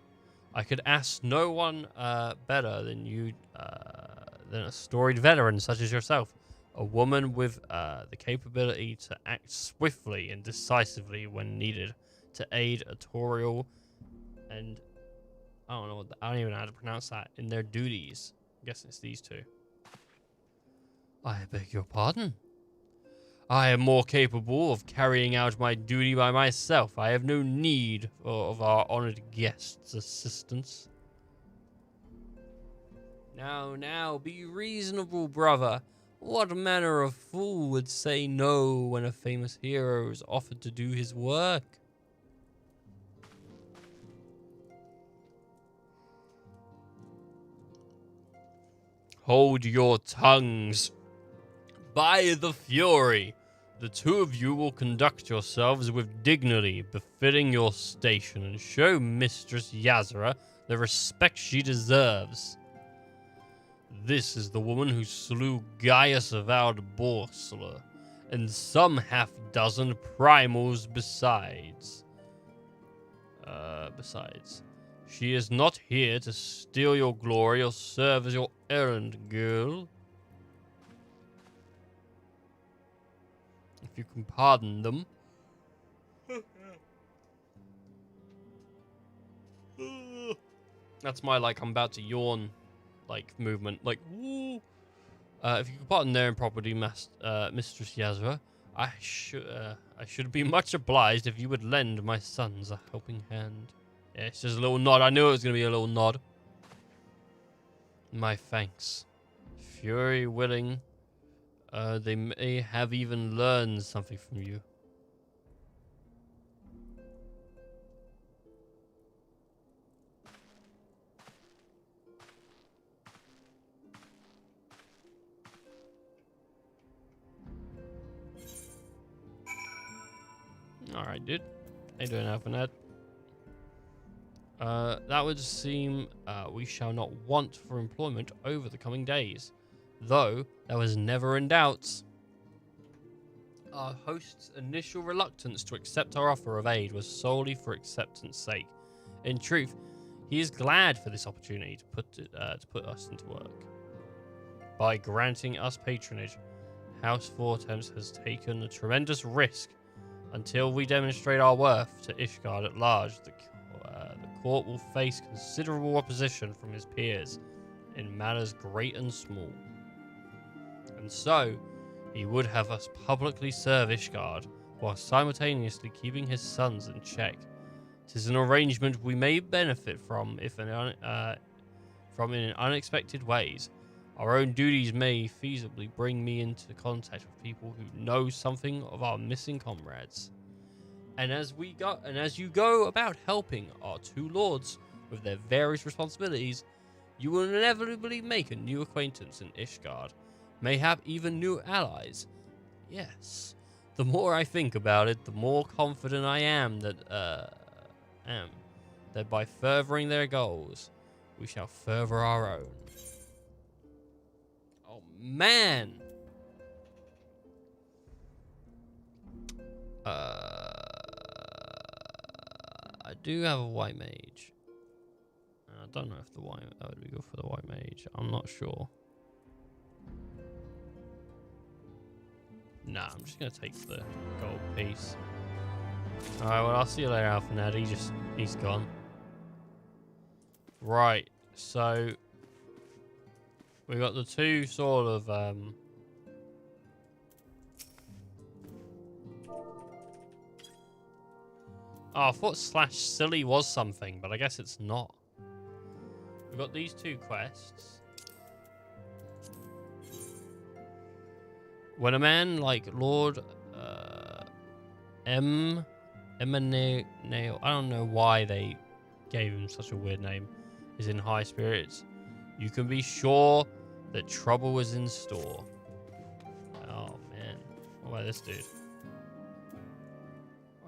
I could ask no one better than you, than a storied veteran such as yourself, a woman with the capability to act swiftly and decisively when needed, to aid Artorial and I don't even know how to pronounce that, in their duties. I guess it's these two. I beg your pardon. I am more capable of carrying out my duty by myself. I have no need of our honored guest's assistance. Now, be reasonable, brother. What manner of fool would say no when a famous hero is offered to do his work? Hold your tongues. By the Fury, the two of you will conduct yourselves with dignity befitting your station and show Mistress Yazra the respect she deserves. This is the woman who slew Gaius Avowed Borsler, and some half-dozen primals besides. She is not here to steal your glory or serve as your errand girl. If you can pardon them. That's my, like, I'm about to yawn, like, movement. Like, woo! If you can pardon their improperty, Mistress Yazra, I should be much obliged if you would lend my sons a helping hand. Yeah, it's just a little nod. I knew it was going to be a little nod. My thanks. Fury willing. They may have even learned something from you. Alright, dude. How you doing, Alphaned? That would seem we shall not want for employment over the coming days, though that was never in doubt. Our host's initial reluctance to accept our offer of aid was solely for acceptance sake. In truth, he is glad for this opportunity to put us into work. By granting us patronage, House Vortems has taken a tremendous risk. Until we demonstrate our worth to Ishgard at large, the court will face considerable opposition from his peers in matters great and small. And so, he would have us publicly serve Ishgard, while simultaneously keeping his sons in check. 'Tis an arrangement we may benefit from in unexpected ways. Our own duties may feasibly bring me into contact with people who know something of our missing comrades. And as you go about helping our two lords with their various responsibilities, you will inevitably make a new acquaintance in Ishgard, mayhap even new allies. Yes, the more I think about it, the more confident I am that by furthering their goals, we shall further our own. Oh man! I do have a white mage. I don't know if the white would be good for the white mage. I'm not sure. Nah, I'm just gonna take the gold piece. Alright, well, I'll see you later, Alphanad. He's gone. Right, so we got the two sort of oh, I thought /silly was something, but I guess it's not. We've got these two quests. When a man like Lord Emaneo, I don't know why they gave him such a weird name, is in high spirits, you can be sure that trouble is in store. Oh man, what about this dude?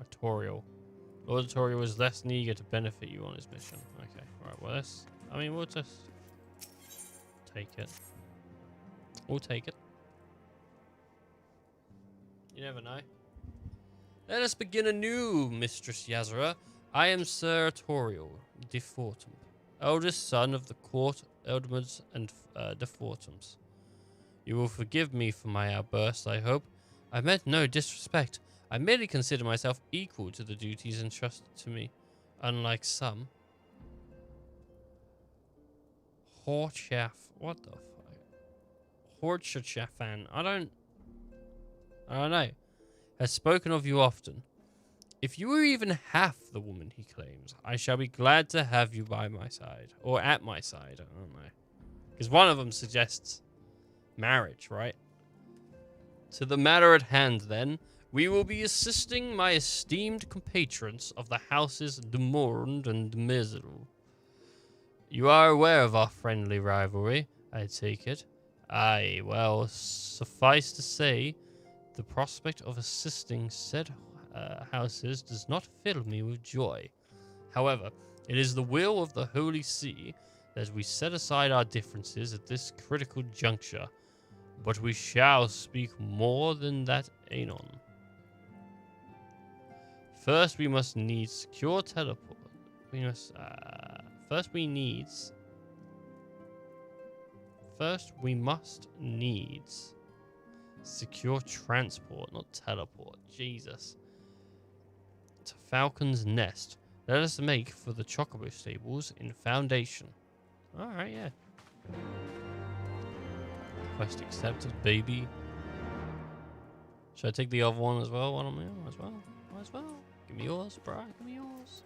Artorial. Lord Artorial was less than eager to benefit you on his mission. Okay, right, well we'll just take it. We'll take it. You never know. Let us begin anew, Mistress Yazra. I am Sir Artorial de Fortum, eldest son of the court Eldmeds and de Fortums. You will forgive me for my outburst, I hope. I meant no disrespect. I merely consider myself equal to the duties entrusted to me, unlike some. Horchaf. What the fuck? Horchafan. I don't know. Has spoken of you often. If you were even half the woman he claims, I shall be glad to have you by my side. Or at my side, I don't know. Because one of them suggests marriage, right? To the matter at hand, then, we will be assisting my esteemed compatriots of the houses de Mornd and de Miserl. You are aware of our friendly rivalry, I take it. Aye, well, suffice to say, the prospect of assisting said houses does not fill me with joy. However, it is the will of the Holy See that we set aside our differences at this critical juncture, but we shall speak more than that anon. First, we must need secure teleport. First, we must needs secure transport, not teleport. Jesus. To Falcon's Nest. Let us make for the Chocobo stables in Foundation. Alright, yeah. Quest accepted, baby. Should I take the other one as well? One on me as well? Might as well. Give me yours, bro. Give me yours.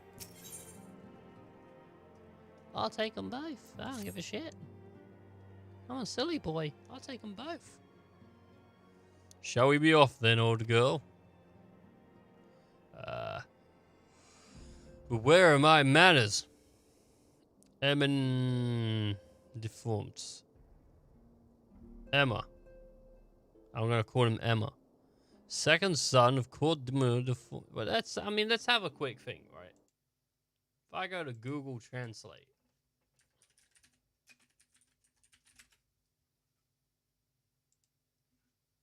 I'll take them both. I don't give a shit. I'm a silly boy. I'll take them both. Shall we be off then, old girl? But where are my manners? Emin deformed. Emma. I'm gonna call him Emma. Second son of Court de But let's have a quick thing, right? If I go to Google Translate.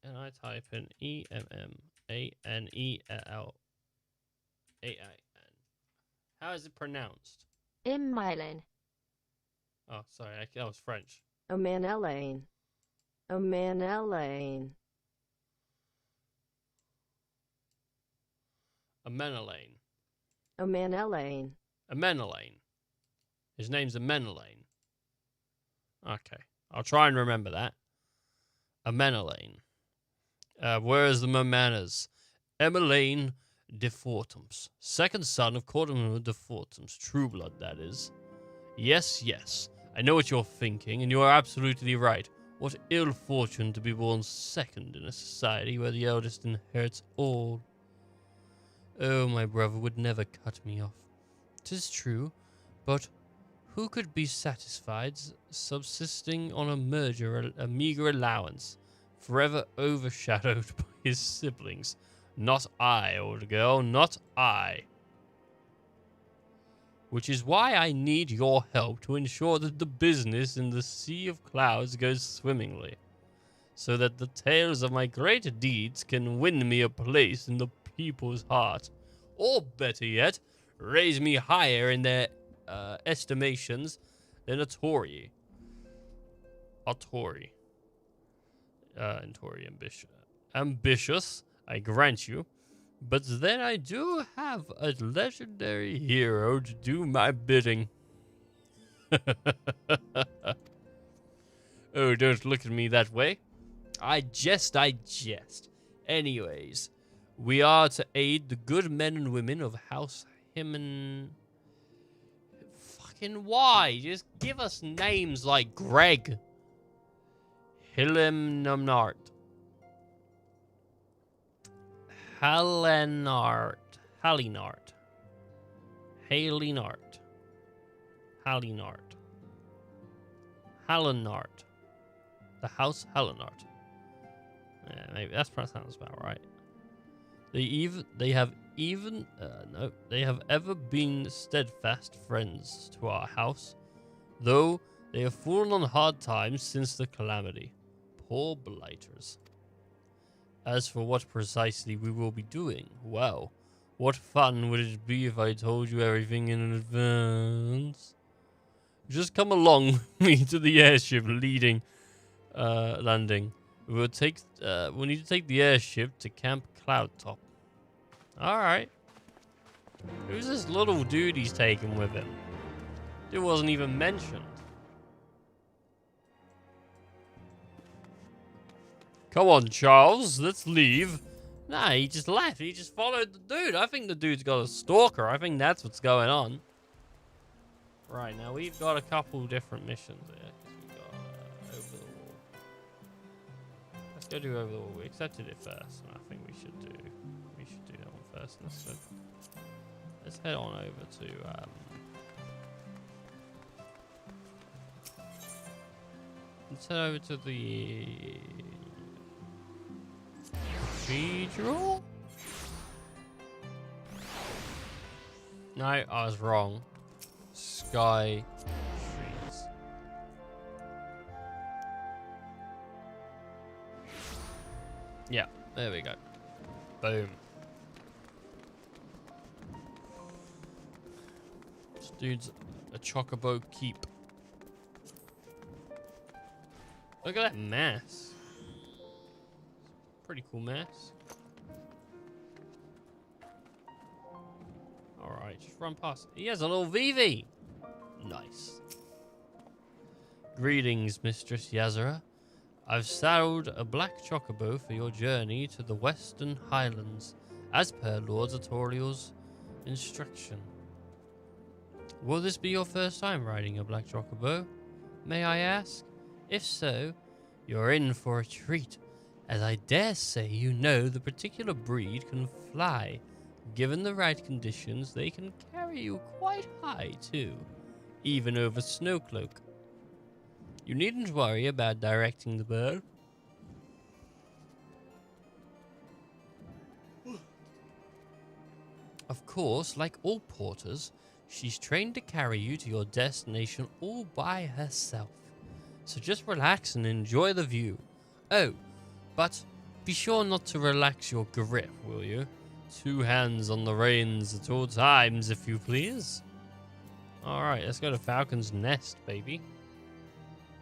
And I type in EMMA. A-N-E-L-A-I-N. How is it pronounced? Immilan. Oh, sorry, that was French. Omanelaine. Omanelaine. Amenelaine. Omanelaine. Amenelaine. His name's Amenelaine. Okay, I'll try and remember that. Amenelaine. Where is the Mamanas? Emmeline de Fortums, second son of Cordon de Fortums, true blood, that is. Yes, yes, I know what you're thinking, and you are absolutely right. What ill fortune to be born second in a society where the eldest inherits all. Oh, my brother would never cut me off. 'Tis true, but who could be satisfied subsisting on a meager allowance, forever overshadowed by his siblings? Not I, old girl, not I. Which is why I need your help to ensure that the business in the sea of clouds goes swimmingly, so that the tales of my great deeds can win me a place in the people's heart, or better yet, raise me higher in their estimations than a Tory. A Tory. And Tory ambitious, I grant you, but then I do have a legendary hero to do my bidding. Oh, don't look at me that way. I jest. Anyways, we are to aid the good men and women of House Himman. Fucking why? Just give us names like Greg. Hillemnart. Halinart. The House Halinart. Yeah, maybe that sounds about right. They have ever been steadfast friends to our house, though they have fallen on hard times since the calamity. Poor blighters. As for what precisely we will be doing, well, what fun would it be if I told you everything in advance? Just come along with me to the airship landing. We'll need to take the airship to Camp Cloudtop. Alright. Who's this little dude he's taking with him? It wasn't even mentioned. Come on, Charles, let's leave. Nah, he just left. He just followed the dude. I think the dude's got a stalker. I think that's what's going on. Right, now we've got a couple different missions here. We've got over the wall. Let's go do over the wall. We accepted it first, and I think we should do that one first. Let's head on over to let's head over to the cathedral? No, I was wrong. Sky Streets. Yeah, there we go. Boom. This dude's a chocobo keep. Look at that mask. Pretty cool mask. Alright, just run past. He has a little VV. Nice. Greetings, Mistress Yazara. I've saddled a black chocobo for your journey to the Western Highlands, as per Lord Artorial's instruction. Will this be your first time riding a black chocobo, may I ask? If so, you're in for a treat, as I dare say you know the particular breed can fly. Given the right conditions, they can carry you quite high, too, even over Snowcloak. You needn't worry about directing the bird. Of course, like all porters, she's trained to carry you to your destination all by herself. So just relax and enjoy the view. Oh, but Be sure not to relax your grip, will you? 2 hands on the reins at all times, if you please. Alright, let's go to Falcon's Nest, baby.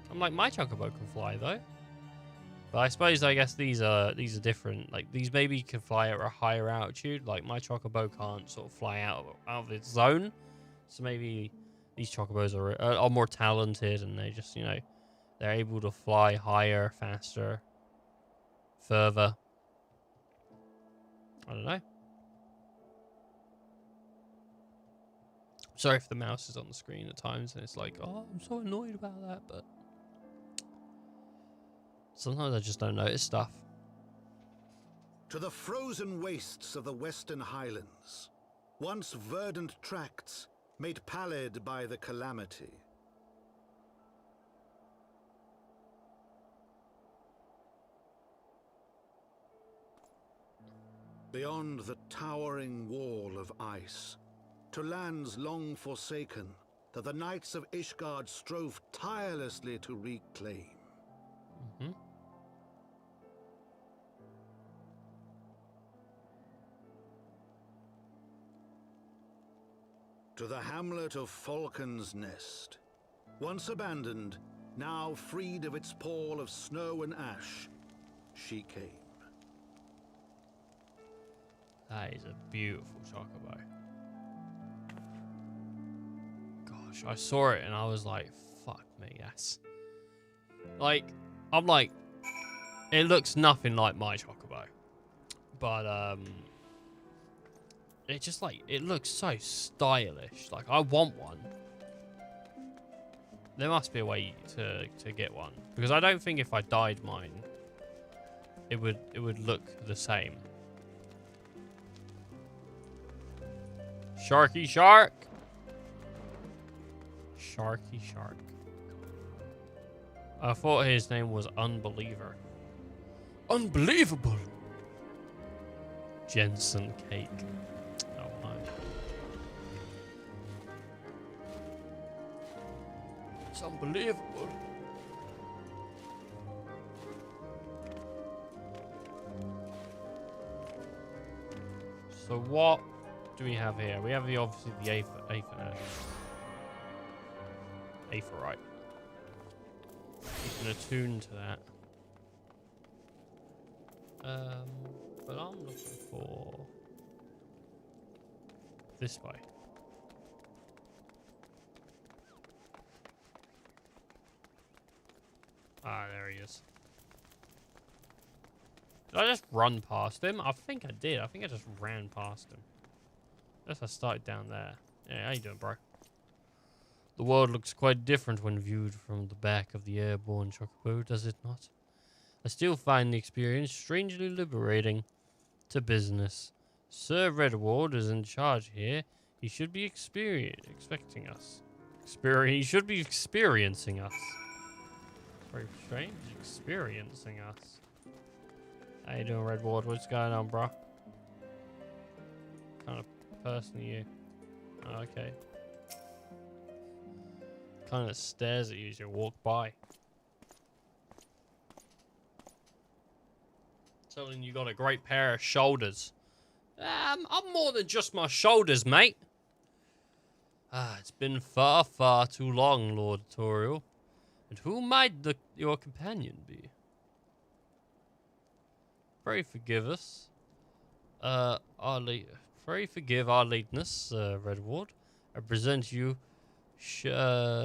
I'm like, my chocobo can fly, though. But I suppose, I guess these are different. Like, these maybe can fly at a higher altitude. Like, my chocobo can't sort of fly out of its zone. So maybe these chocobos are more talented, and they just, you know, they're able to fly higher, faster, further. I don't know. Sorry if the mouse is on the screen at times and it's like, oh, I'm so annoyed about that, but sometimes I just don't notice stuff. To the frozen wastes of the Western Highlands, once verdant tracts made pallid by the calamity. Beyond the towering wall of ice, to lands long forsaken that the knights of Ishgard strove tirelessly to reclaim. Mm-hmm. To the hamlet of Falcon's Nest, once abandoned, now freed of its pall of snow and ash, she came. That is a beautiful chocobo. Gosh, I saw it and I was like, fuck me, yes. Like, I'm like, it looks nothing like my chocobo. But, it just like, it looks so stylish. Like, I want one. There must be a way to get one. Because I don't think if I dyed mine, it would look the same. Sharky shark. Sharky shark. I thought his name was Unbeliever. Unbelievable. Jensen cake. Oh no. It's unbelievable. So what do we have here? We have obviously the Aephorite. We can attune to that. But I'm looking for this way. Ah, there he is. Did I just run past him? I think I did. I think I just ran past him. Unless I started down there. Yeah, how you doing, bro? The world looks quite different when viewed from the back of the airborne chocobo, does it not? I still find the experience strangely liberating. To business. Sir Redward is in charge here. He should be expecting us. He should be experiencing us. Very strange. Experiencing us. How you doing, Redward? What's going on, bro? What kind of person are you? Oh, okay. Kind of stares at you as you walk by. Telling you got a great pair of shoulders. I'm more than just my shoulders, mate. It's been far, far too long, Lord Toriel. And who might your companion be? Pray forgive us. Pray forgive our lateness, Redward. I present you Sheelin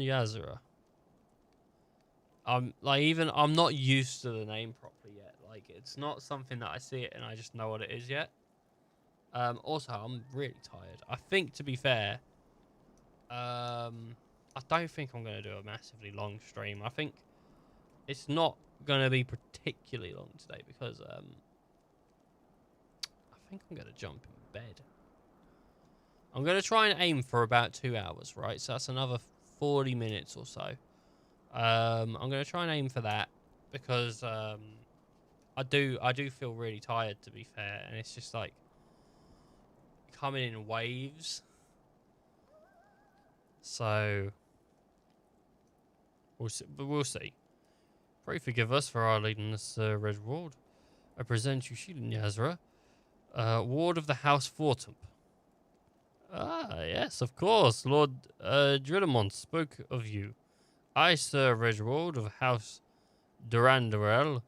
Yazara. I'm not used to the name properly yet. Like, it's not something that I see it and I just know what it is yet. Also, I'm really tired. I think, to be fair, I don't think I'm going to do a massively long stream. I think it's not going to be particularly long today because I think I'm going to jump in bed. I'm going to try and aim for about 2 hours, right? So that's another 40 minutes or so. I'm going to try and aim for that because I do feel really tired, to be fair, and it's just like coming in waves. So we'll see. Pray forgive us for our lateness, Red Ward. I present you Shilin Yazra, Ward of the House Fortemp. Ah, yes, of course. Lord Drillamont spoke of you. I, Sir Redwald of House Durandarel,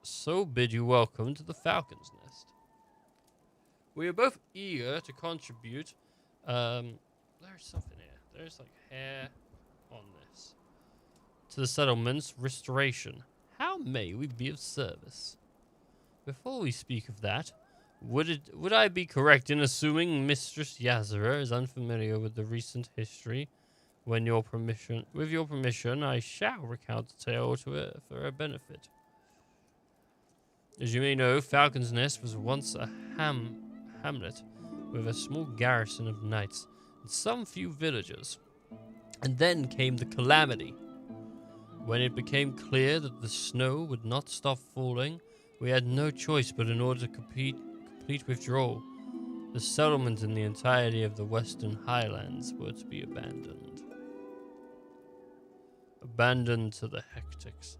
so bid you welcome to the Falcon's Nest. We are both eager to contribute. There's something here. There's like hair on this. To the settlement's restoration. How may we be of service? Before we speak of that, would I be correct in assuming Mistress Yazara is unfamiliar with the recent history? With your permission, I shall recount the tale to her for her benefit. As you may know, Falcon's Nest was once a hamlet with a small garrison of knights and some few villagers. And then came the calamity. When it became clear that the snow would not stop falling, we had no choice but in order to complete withdrawal, the settlement in the entirety of the Western Highlands were to be abandoned. Abandoned to the hectics.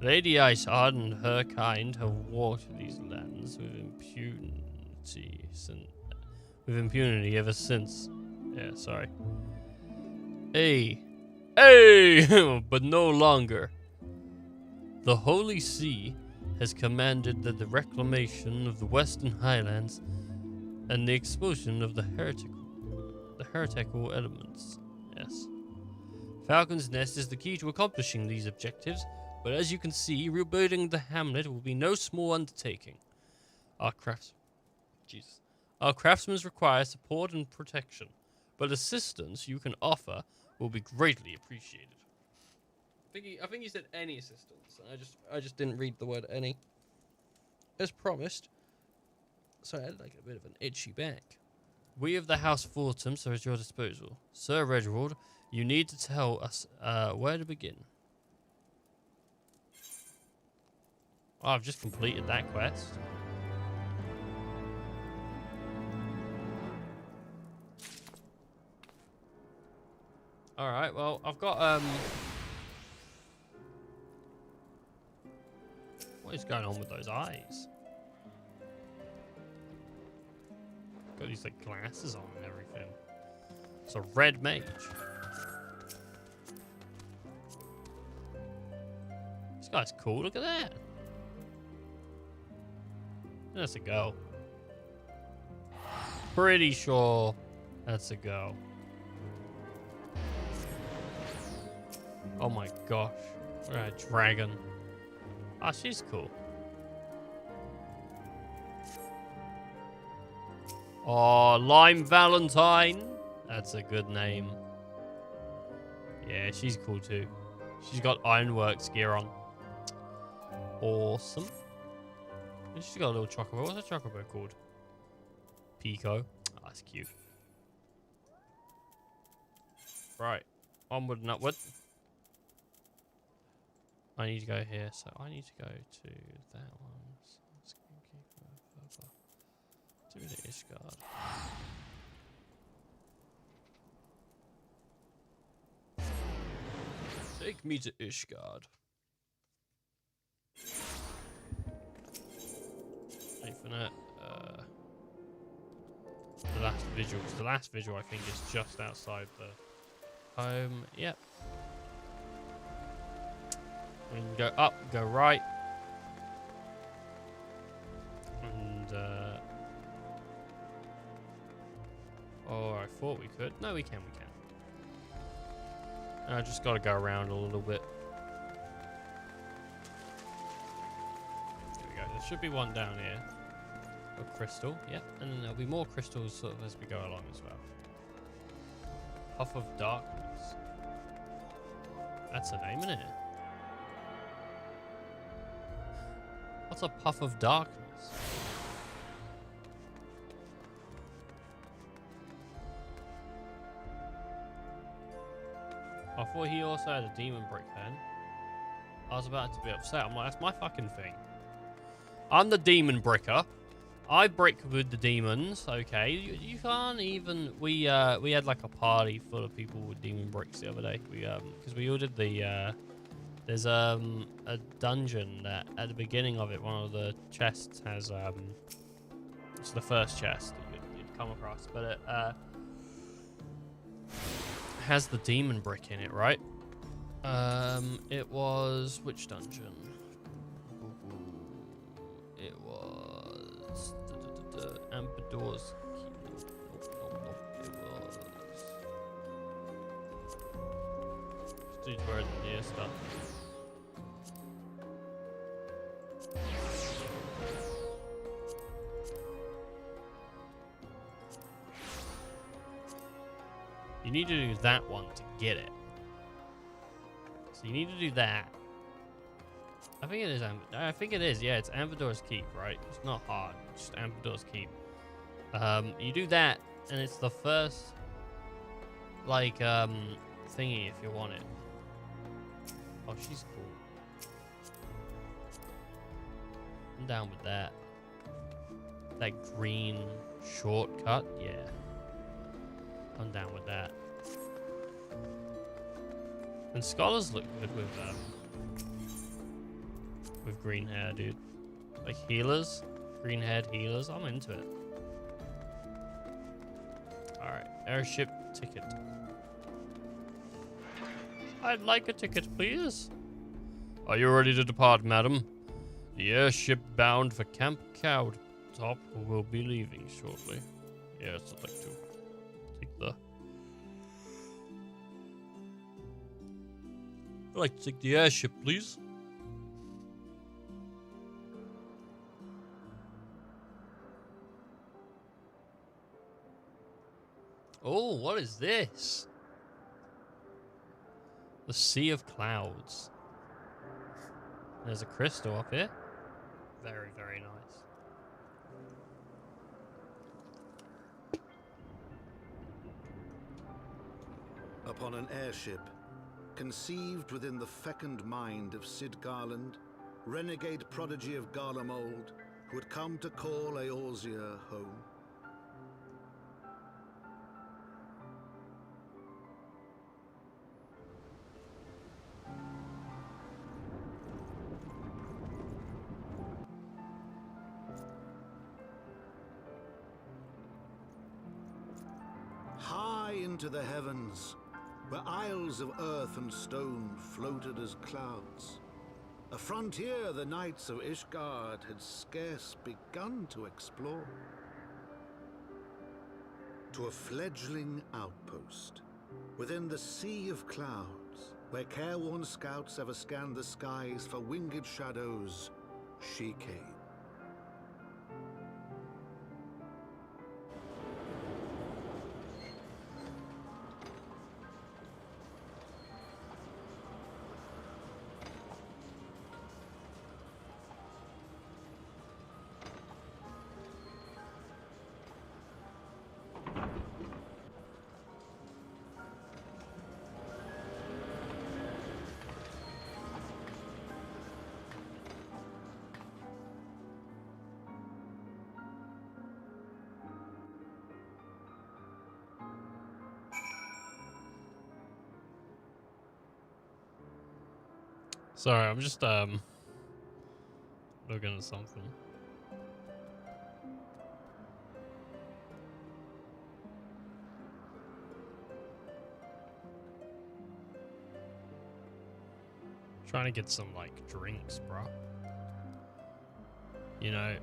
Lady Iceheart and her kind have walked these lands with impunity ever since. Yeah, sorry. Hey, but no longer. The Holy See has commanded that the reclamation of the Western Highlands and the expulsion of the heretical elements. Yes. Falcon's Nest is the key to accomplishing these objectives, but as you can see, rebuilding the hamlet will be no small undertaking. Our craftsmen require support and protection, but assistance you can offer will be greatly appreciated. I think he said any assistance, and I just didn't read the word any. As promised. So I had like a bit of an itchy back. We of the House Fortemps are at your disposal. Sir Redwald, you need to tell us where to begin. Oh, I've just completed that quest. Alright, well, I've got, what is going on with those eyes? Got these, like, glasses on and everything. It's a red mage. This guy's cool, look at that. That's a go. Pretty sure that's a go. Oh my gosh. Look at that dragon. Ah, she's cool. Oh, Lime Valentine. That's a good name. Yeah, she's cool too. She's got Ironworks gear on. Awesome. And she's got a little chocobo. What's that chocobo called? Pico. Oh, that's cute. Right. Onward and upward. I need to go here, so I need to go to that one. So let's keep to the Ishgard. Take me to Ishgard. Infinite. The last visual. Because the last visual, I think, is just outside the home. Yep. We can go up, go right. And, oh, I thought we could. No, we can. I just got to go around a little bit. There we go. There should be one down here. A crystal, yep. And then there'll be more crystals sort of as we go along as well. Puff of Darkness. That's a name, isn't it? What's a Puff of Darkness? I thought he also had a demon brick then. I was about to be upset. I'm like, that's my fucking thing. I'm the demon bricker. I break with the demons. Okay, you can't even. We had like a party full of people with demon bricks the other day. We because we ordered the there's a dungeon that at the beginning of it, one of the chests has it's the first chest that you'd come across, but it has the demon brick in it, right? It was which dungeon? It was Ampedor's Keep. Nope. It was. This dude's wearing the near stuff. You need to do that one to get it. So you need to do that. I think it is. I think it is. Yeah, it's Ampedor's Keep, right? It's not hard. It's just Ampedor's Keep. You do that, and it's the first, like, thingy if you want it. Oh, she's cool. I'm down with that. That green shortcut, yeah. I'm down with that. And scholars look good with green hair, dude. Like healers, green-haired healers. I'm into it. All right, airship ticket. I'd like a ticket, please. Are you ready to depart, madam? The airship bound for Camp Cloud Top will be leaving shortly. Yes, I'd like to take the. I'd like to take the airship, please. Oh, what is this? The Sea of Clouds. There's a crystal up here. Very, very nice. Upon an airship, conceived within the fecund mind of Sid Garland, renegade prodigy of Garlemald, who had come to call Eorzea home. High into the heavens, where isles of earth and stone floated as clouds, a frontier the knights of Ishgard had scarce begun to explore. To a fledgling outpost, within the sea of clouds, where careworn scouts ever scanned the skies for winged shadows, she came. Sorry, I'm just looking at something. Trying to get some like drinks, bro. You know,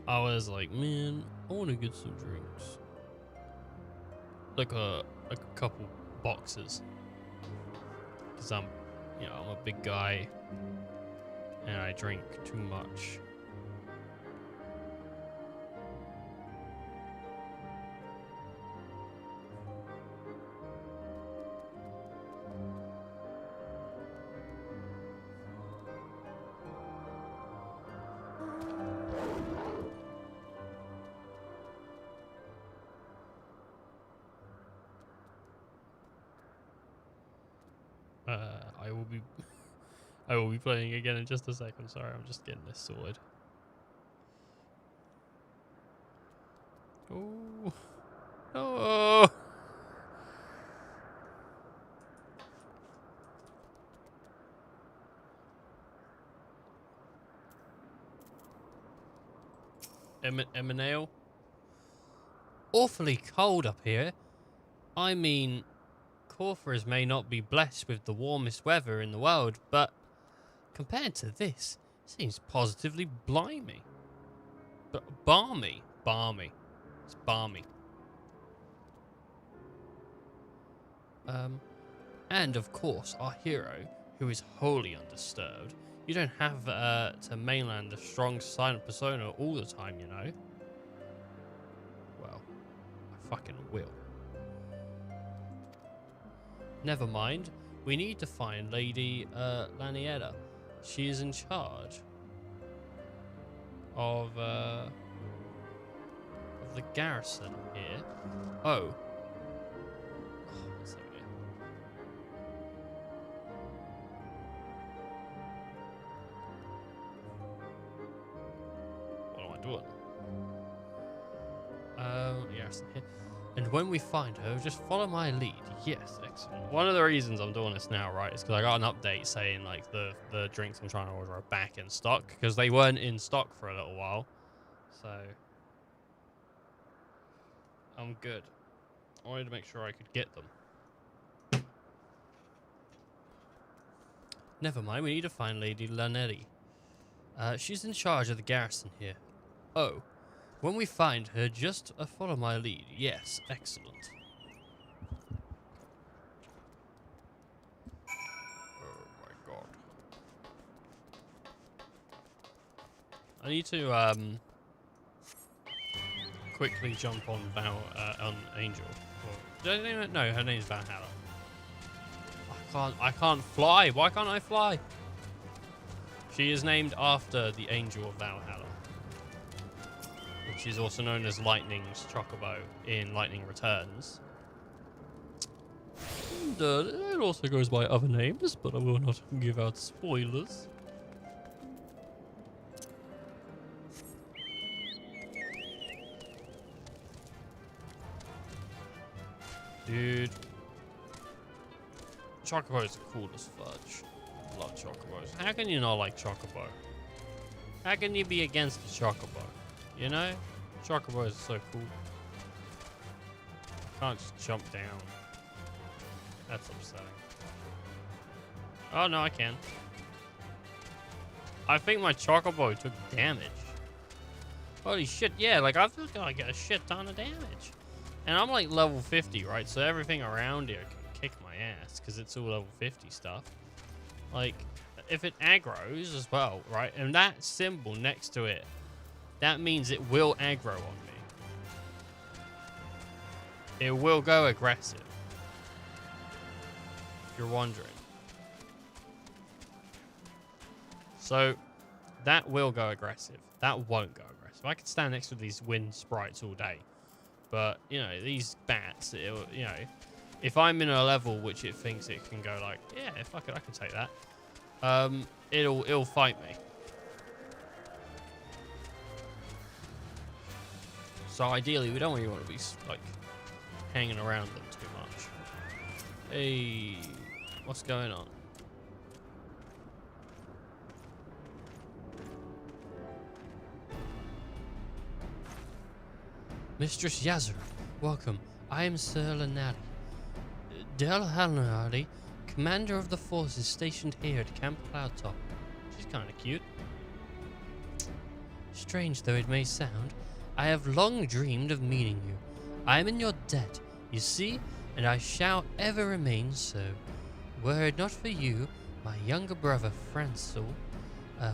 I was like, man, I want to get some drinks. Like a couple boxes. Cause I'm a big guy and I drink too much. I will be playing again in just a second. Sorry, I'm just getting this sorted. Emanale. Awfully cold up here. I mean, Corphers may not be blessed with the warmest weather in the world, but compared to this, it seems positively blimey. But balmy. Balmy. It's balmy. And of course, our hero, who is wholly undisturbed. You don't have to mainland a strong silent persona all the time, you know. Well, I fucking will. Never mind. We need to find Lady Lanietta. She is in charge of the garrison here. Oh. So yeah. What am I doing? Garrison here. And when we find her, just follow my lead. Yes, excellent. One of the reasons I'm doing this now, right, is because I got an update saying like the drinks I'm trying to order are back in stock because they weren't in stock for a little while. So I'm good. I wanted to make sure I could get them. Never mind, we need to find Lady Lanetti. She's in charge of the garrison here. Oh. When we find her, just follow my lead. Yes, excellent. Oh my god. I need to quickly jump on on Angel. Or, no, her name's Valhalla. I can't fly. Why can't I fly? She is named after the Angel of Valhalla. Which is also known as Lightning's Chocobo in Lightning Returns. And it also goes by other names, but I will not give out spoilers. Dude. Chocobos are cool as fudge. Love Chocobos. How can you not like Chocobo? How can you be against the Chocobo? You know? Chocobos are so cool. Can't just jump down. That's upsetting. Oh, no, I can. I think my Chocobo took damage. Holy shit, yeah, like, I feel like I get a shit ton of damage. And I'm, like, level 50, right? So everything around here can kick my ass, because it's all level 50 stuff. Like, if it aggroes as well, right? And that symbol next to it, that means it will aggro on me. It will go aggressive. If you're wondering. So, that will go aggressive. That won't go aggressive. I could stand next to these wind sprites all day. But, you know, these bats, you know, if I'm in a level which it thinks it can go like, yeah, fuck it, I can take that. It'll fight me. So ideally, we don't really want to be, like, hanging around them too much. Hey, what's going on? Mistress Yazra, welcome. I am Sir Lanari. Del Halnari, commander of the forces stationed here at Camp Cloudtop. She's kind of cute. Strange though it may sound, I have long dreamed of meeting you. I am in your debt, you see, and I shall ever remain so. Were it not for you, my younger brother Francis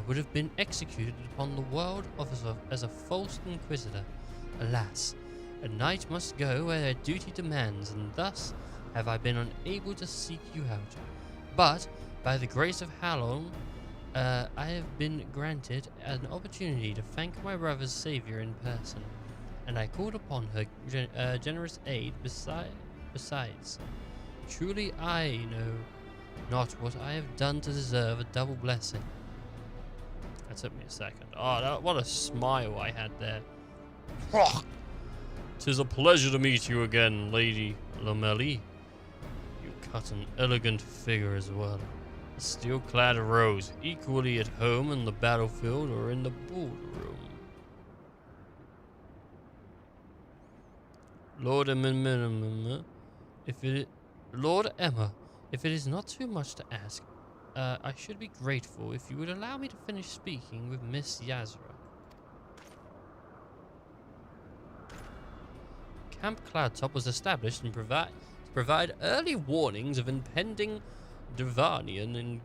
would have been executed upon the world as a false inquisitor. Alas, a knight must go where their duty demands, and thus have I been unable to seek you out. But, by the grace of Halon, I have been granted an opportunity to thank my brother's savior in person, and I called upon her generous aid besides. Truly I know not what I have done to deserve a double blessing. That took me a second. Oh, what a smile I had there. 'Tis a pleasure to meet you again, Lady Lamelli. You cut an elegant figure as well. A steel-clad rose, equally at home in the battlefield or in the ballroom. Lord Emma, Lord Emma, if it is not too much to ask, I should be grateful if you would allow me to finish speaking with Miss Yazra. Camp Cloudtop was established and provide early warnings of impending Devanian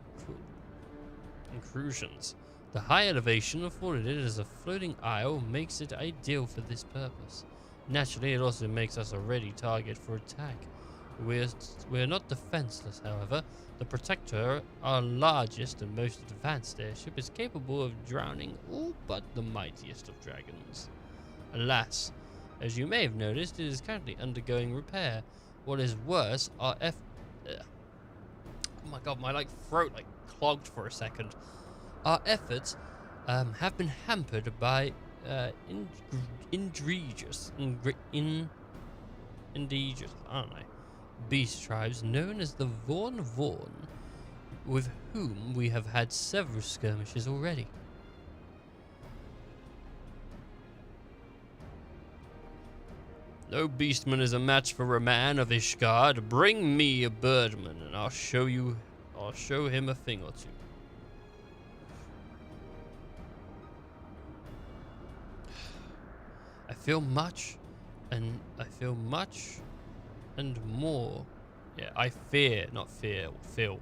incursions. The high elevation afforded it as a floating isle makes it ideal for this purpose. Naturally, it also makes us a ready target for attack. We're not defenseless, however. The Protector, our largest and most advanced airship, is capable of drowning all but the mightiest of dragons. Alas, as you may have noticed, it is currently undergoing repair. What is worse, our oh my god, my throat clogged for a second. Our efforts have been hampered by indigenous, I don't know, beast tribes known as the Vorn, with whom we have had several skirmishes already. No beastman is a match for a man of Ishgard. Bring me a birdman, and I'll show him a thing or two. I feel much and more. Yeah, I fear, not fear, or feel.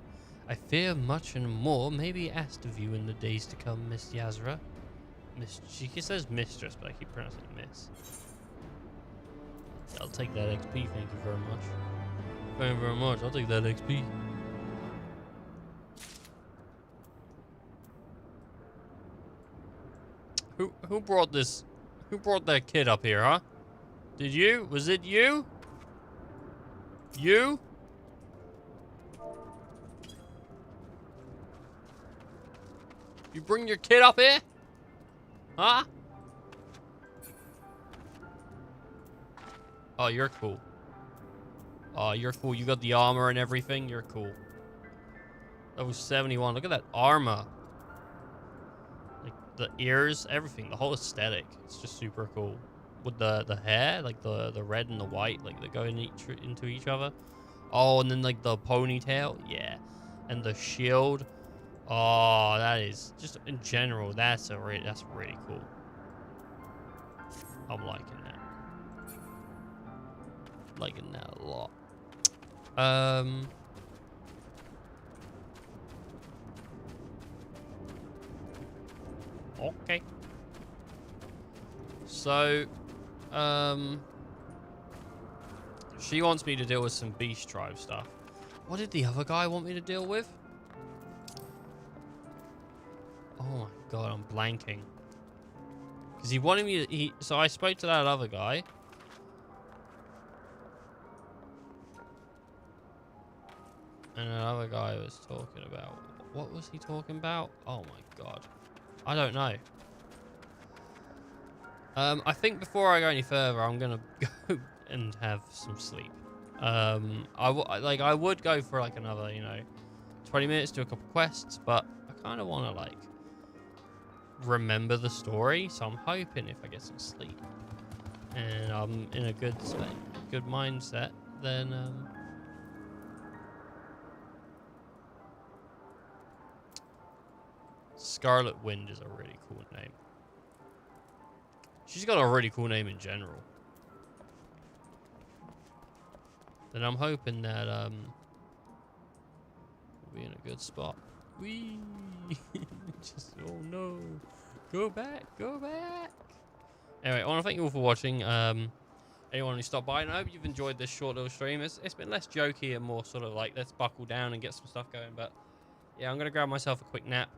I fear much and more may be asked of you in the days to come, Miss Yazra. She says mistress, but I keep pronouncing it miss. I'll take that XP, thank you very much. Thank you very much, I'll take that XP. Who brought this? Who brought that kid up here, huh? Did you? Was it you? You? You bring your kid up here? Huh? Oh, you're cool. Oh, you're cool. You got the armor and everything. You're cool. That was 71. Look at that armor. Like, the ears, everything. The whole aesthetic. It's just super cool. With the hair, like the red and the white, like they go into each other. Oh, and then like the ponytail. Yeah. And the shield. Oh, that is just in general. That's really cool. I'm liking that. Liking that a lot. Okay. So, she wants me to deal with some beast tribe stuff. What did the other guy want me to deal with? Oh my god, I'm blanking. Because he wanted me to... So I spoke to that other guy. And another guy was talking about... What was he talking about? Oh my god. I don't know. I think before I go any further, I'm going to go and have some sleep. I would go for like another, 20 minutes, do a couple quests, but I kind of want to like remember the story. So I'm hoping if I get some sleep and I'm in a good mindset, then Scarlet Wind is a really cool name. She's got a really cool name in general. Then I'm hoping that we'll be in a good spot. Whee! Just, oh no. Go back, go back. Anyway, I want to thank you all for watching. Anyone who stopped by, and I hope you've enjoyed this short little stream. It's been less jokey and more sort of like, let's buckle down and get some stuff going. But yeah, I'm going to grab myself a quick nap.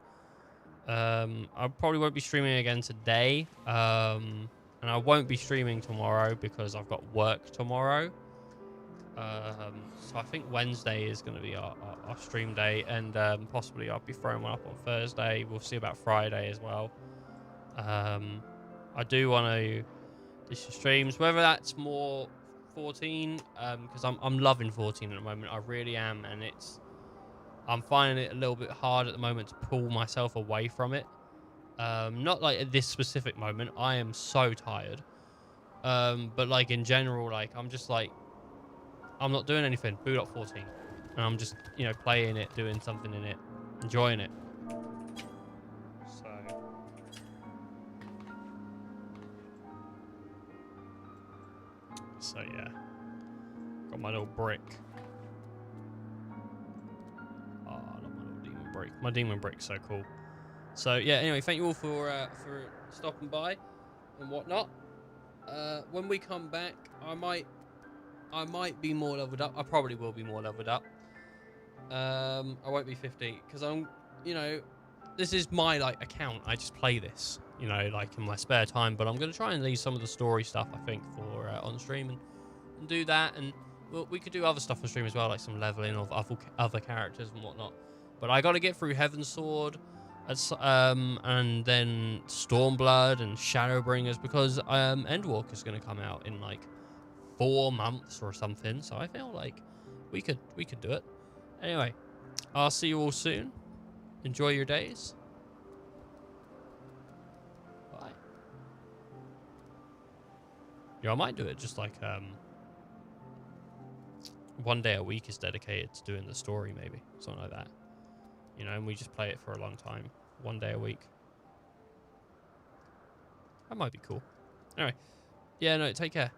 I probably won't be streaming again today. And I won't be streaming tomorrow because I've got work tomorrow. So I think Wednesday is going to be our stream day, and possibly I'll be throwing one up on Thursday. We'll see about Friday as well. I do want to do some streams, whether that's more 14, because I'm loving 14 at the moment. I really am, and I'm finding it a little bit hard at the moment to pull myself away from it. Not like at this specific moment. I am so tired. But like in general, like I'm just like, I'm not doing anything. Boot up 14, and I'm just, you know, playing it, doing something in it, enjoying it. So yeah, got my little brick. Oh, I love my little demon brick. My demon brick's so cool. So yeah, anyway, thank you all for stopping by and whatnot. When we come back, I might be more leveled up. I probably will be more leveled up. I won't be 50 because I'm, you know, this is my like account. I just play this, you know, like in my spare time. But I'm gonna try and leave some of the story stuff, I think, for on stream and do that. And we could do other stuff on stream as well, like some leveling of other characters and whatnot. But I got to get through heavensward, and then Stormblood and Shadowbringers, because Endwalker's going to come out in like 4 months or something. So I feel like we could do it. Anyway, I'll see you all soon. Enjoy your days. Bye. Yeah, I might do it just like 1 day a week is dedicated to doing the story, maybe something like that. You know, and we just play it for a long time. 1 day a week. That might be cool. Anyway, yeah, no, take care.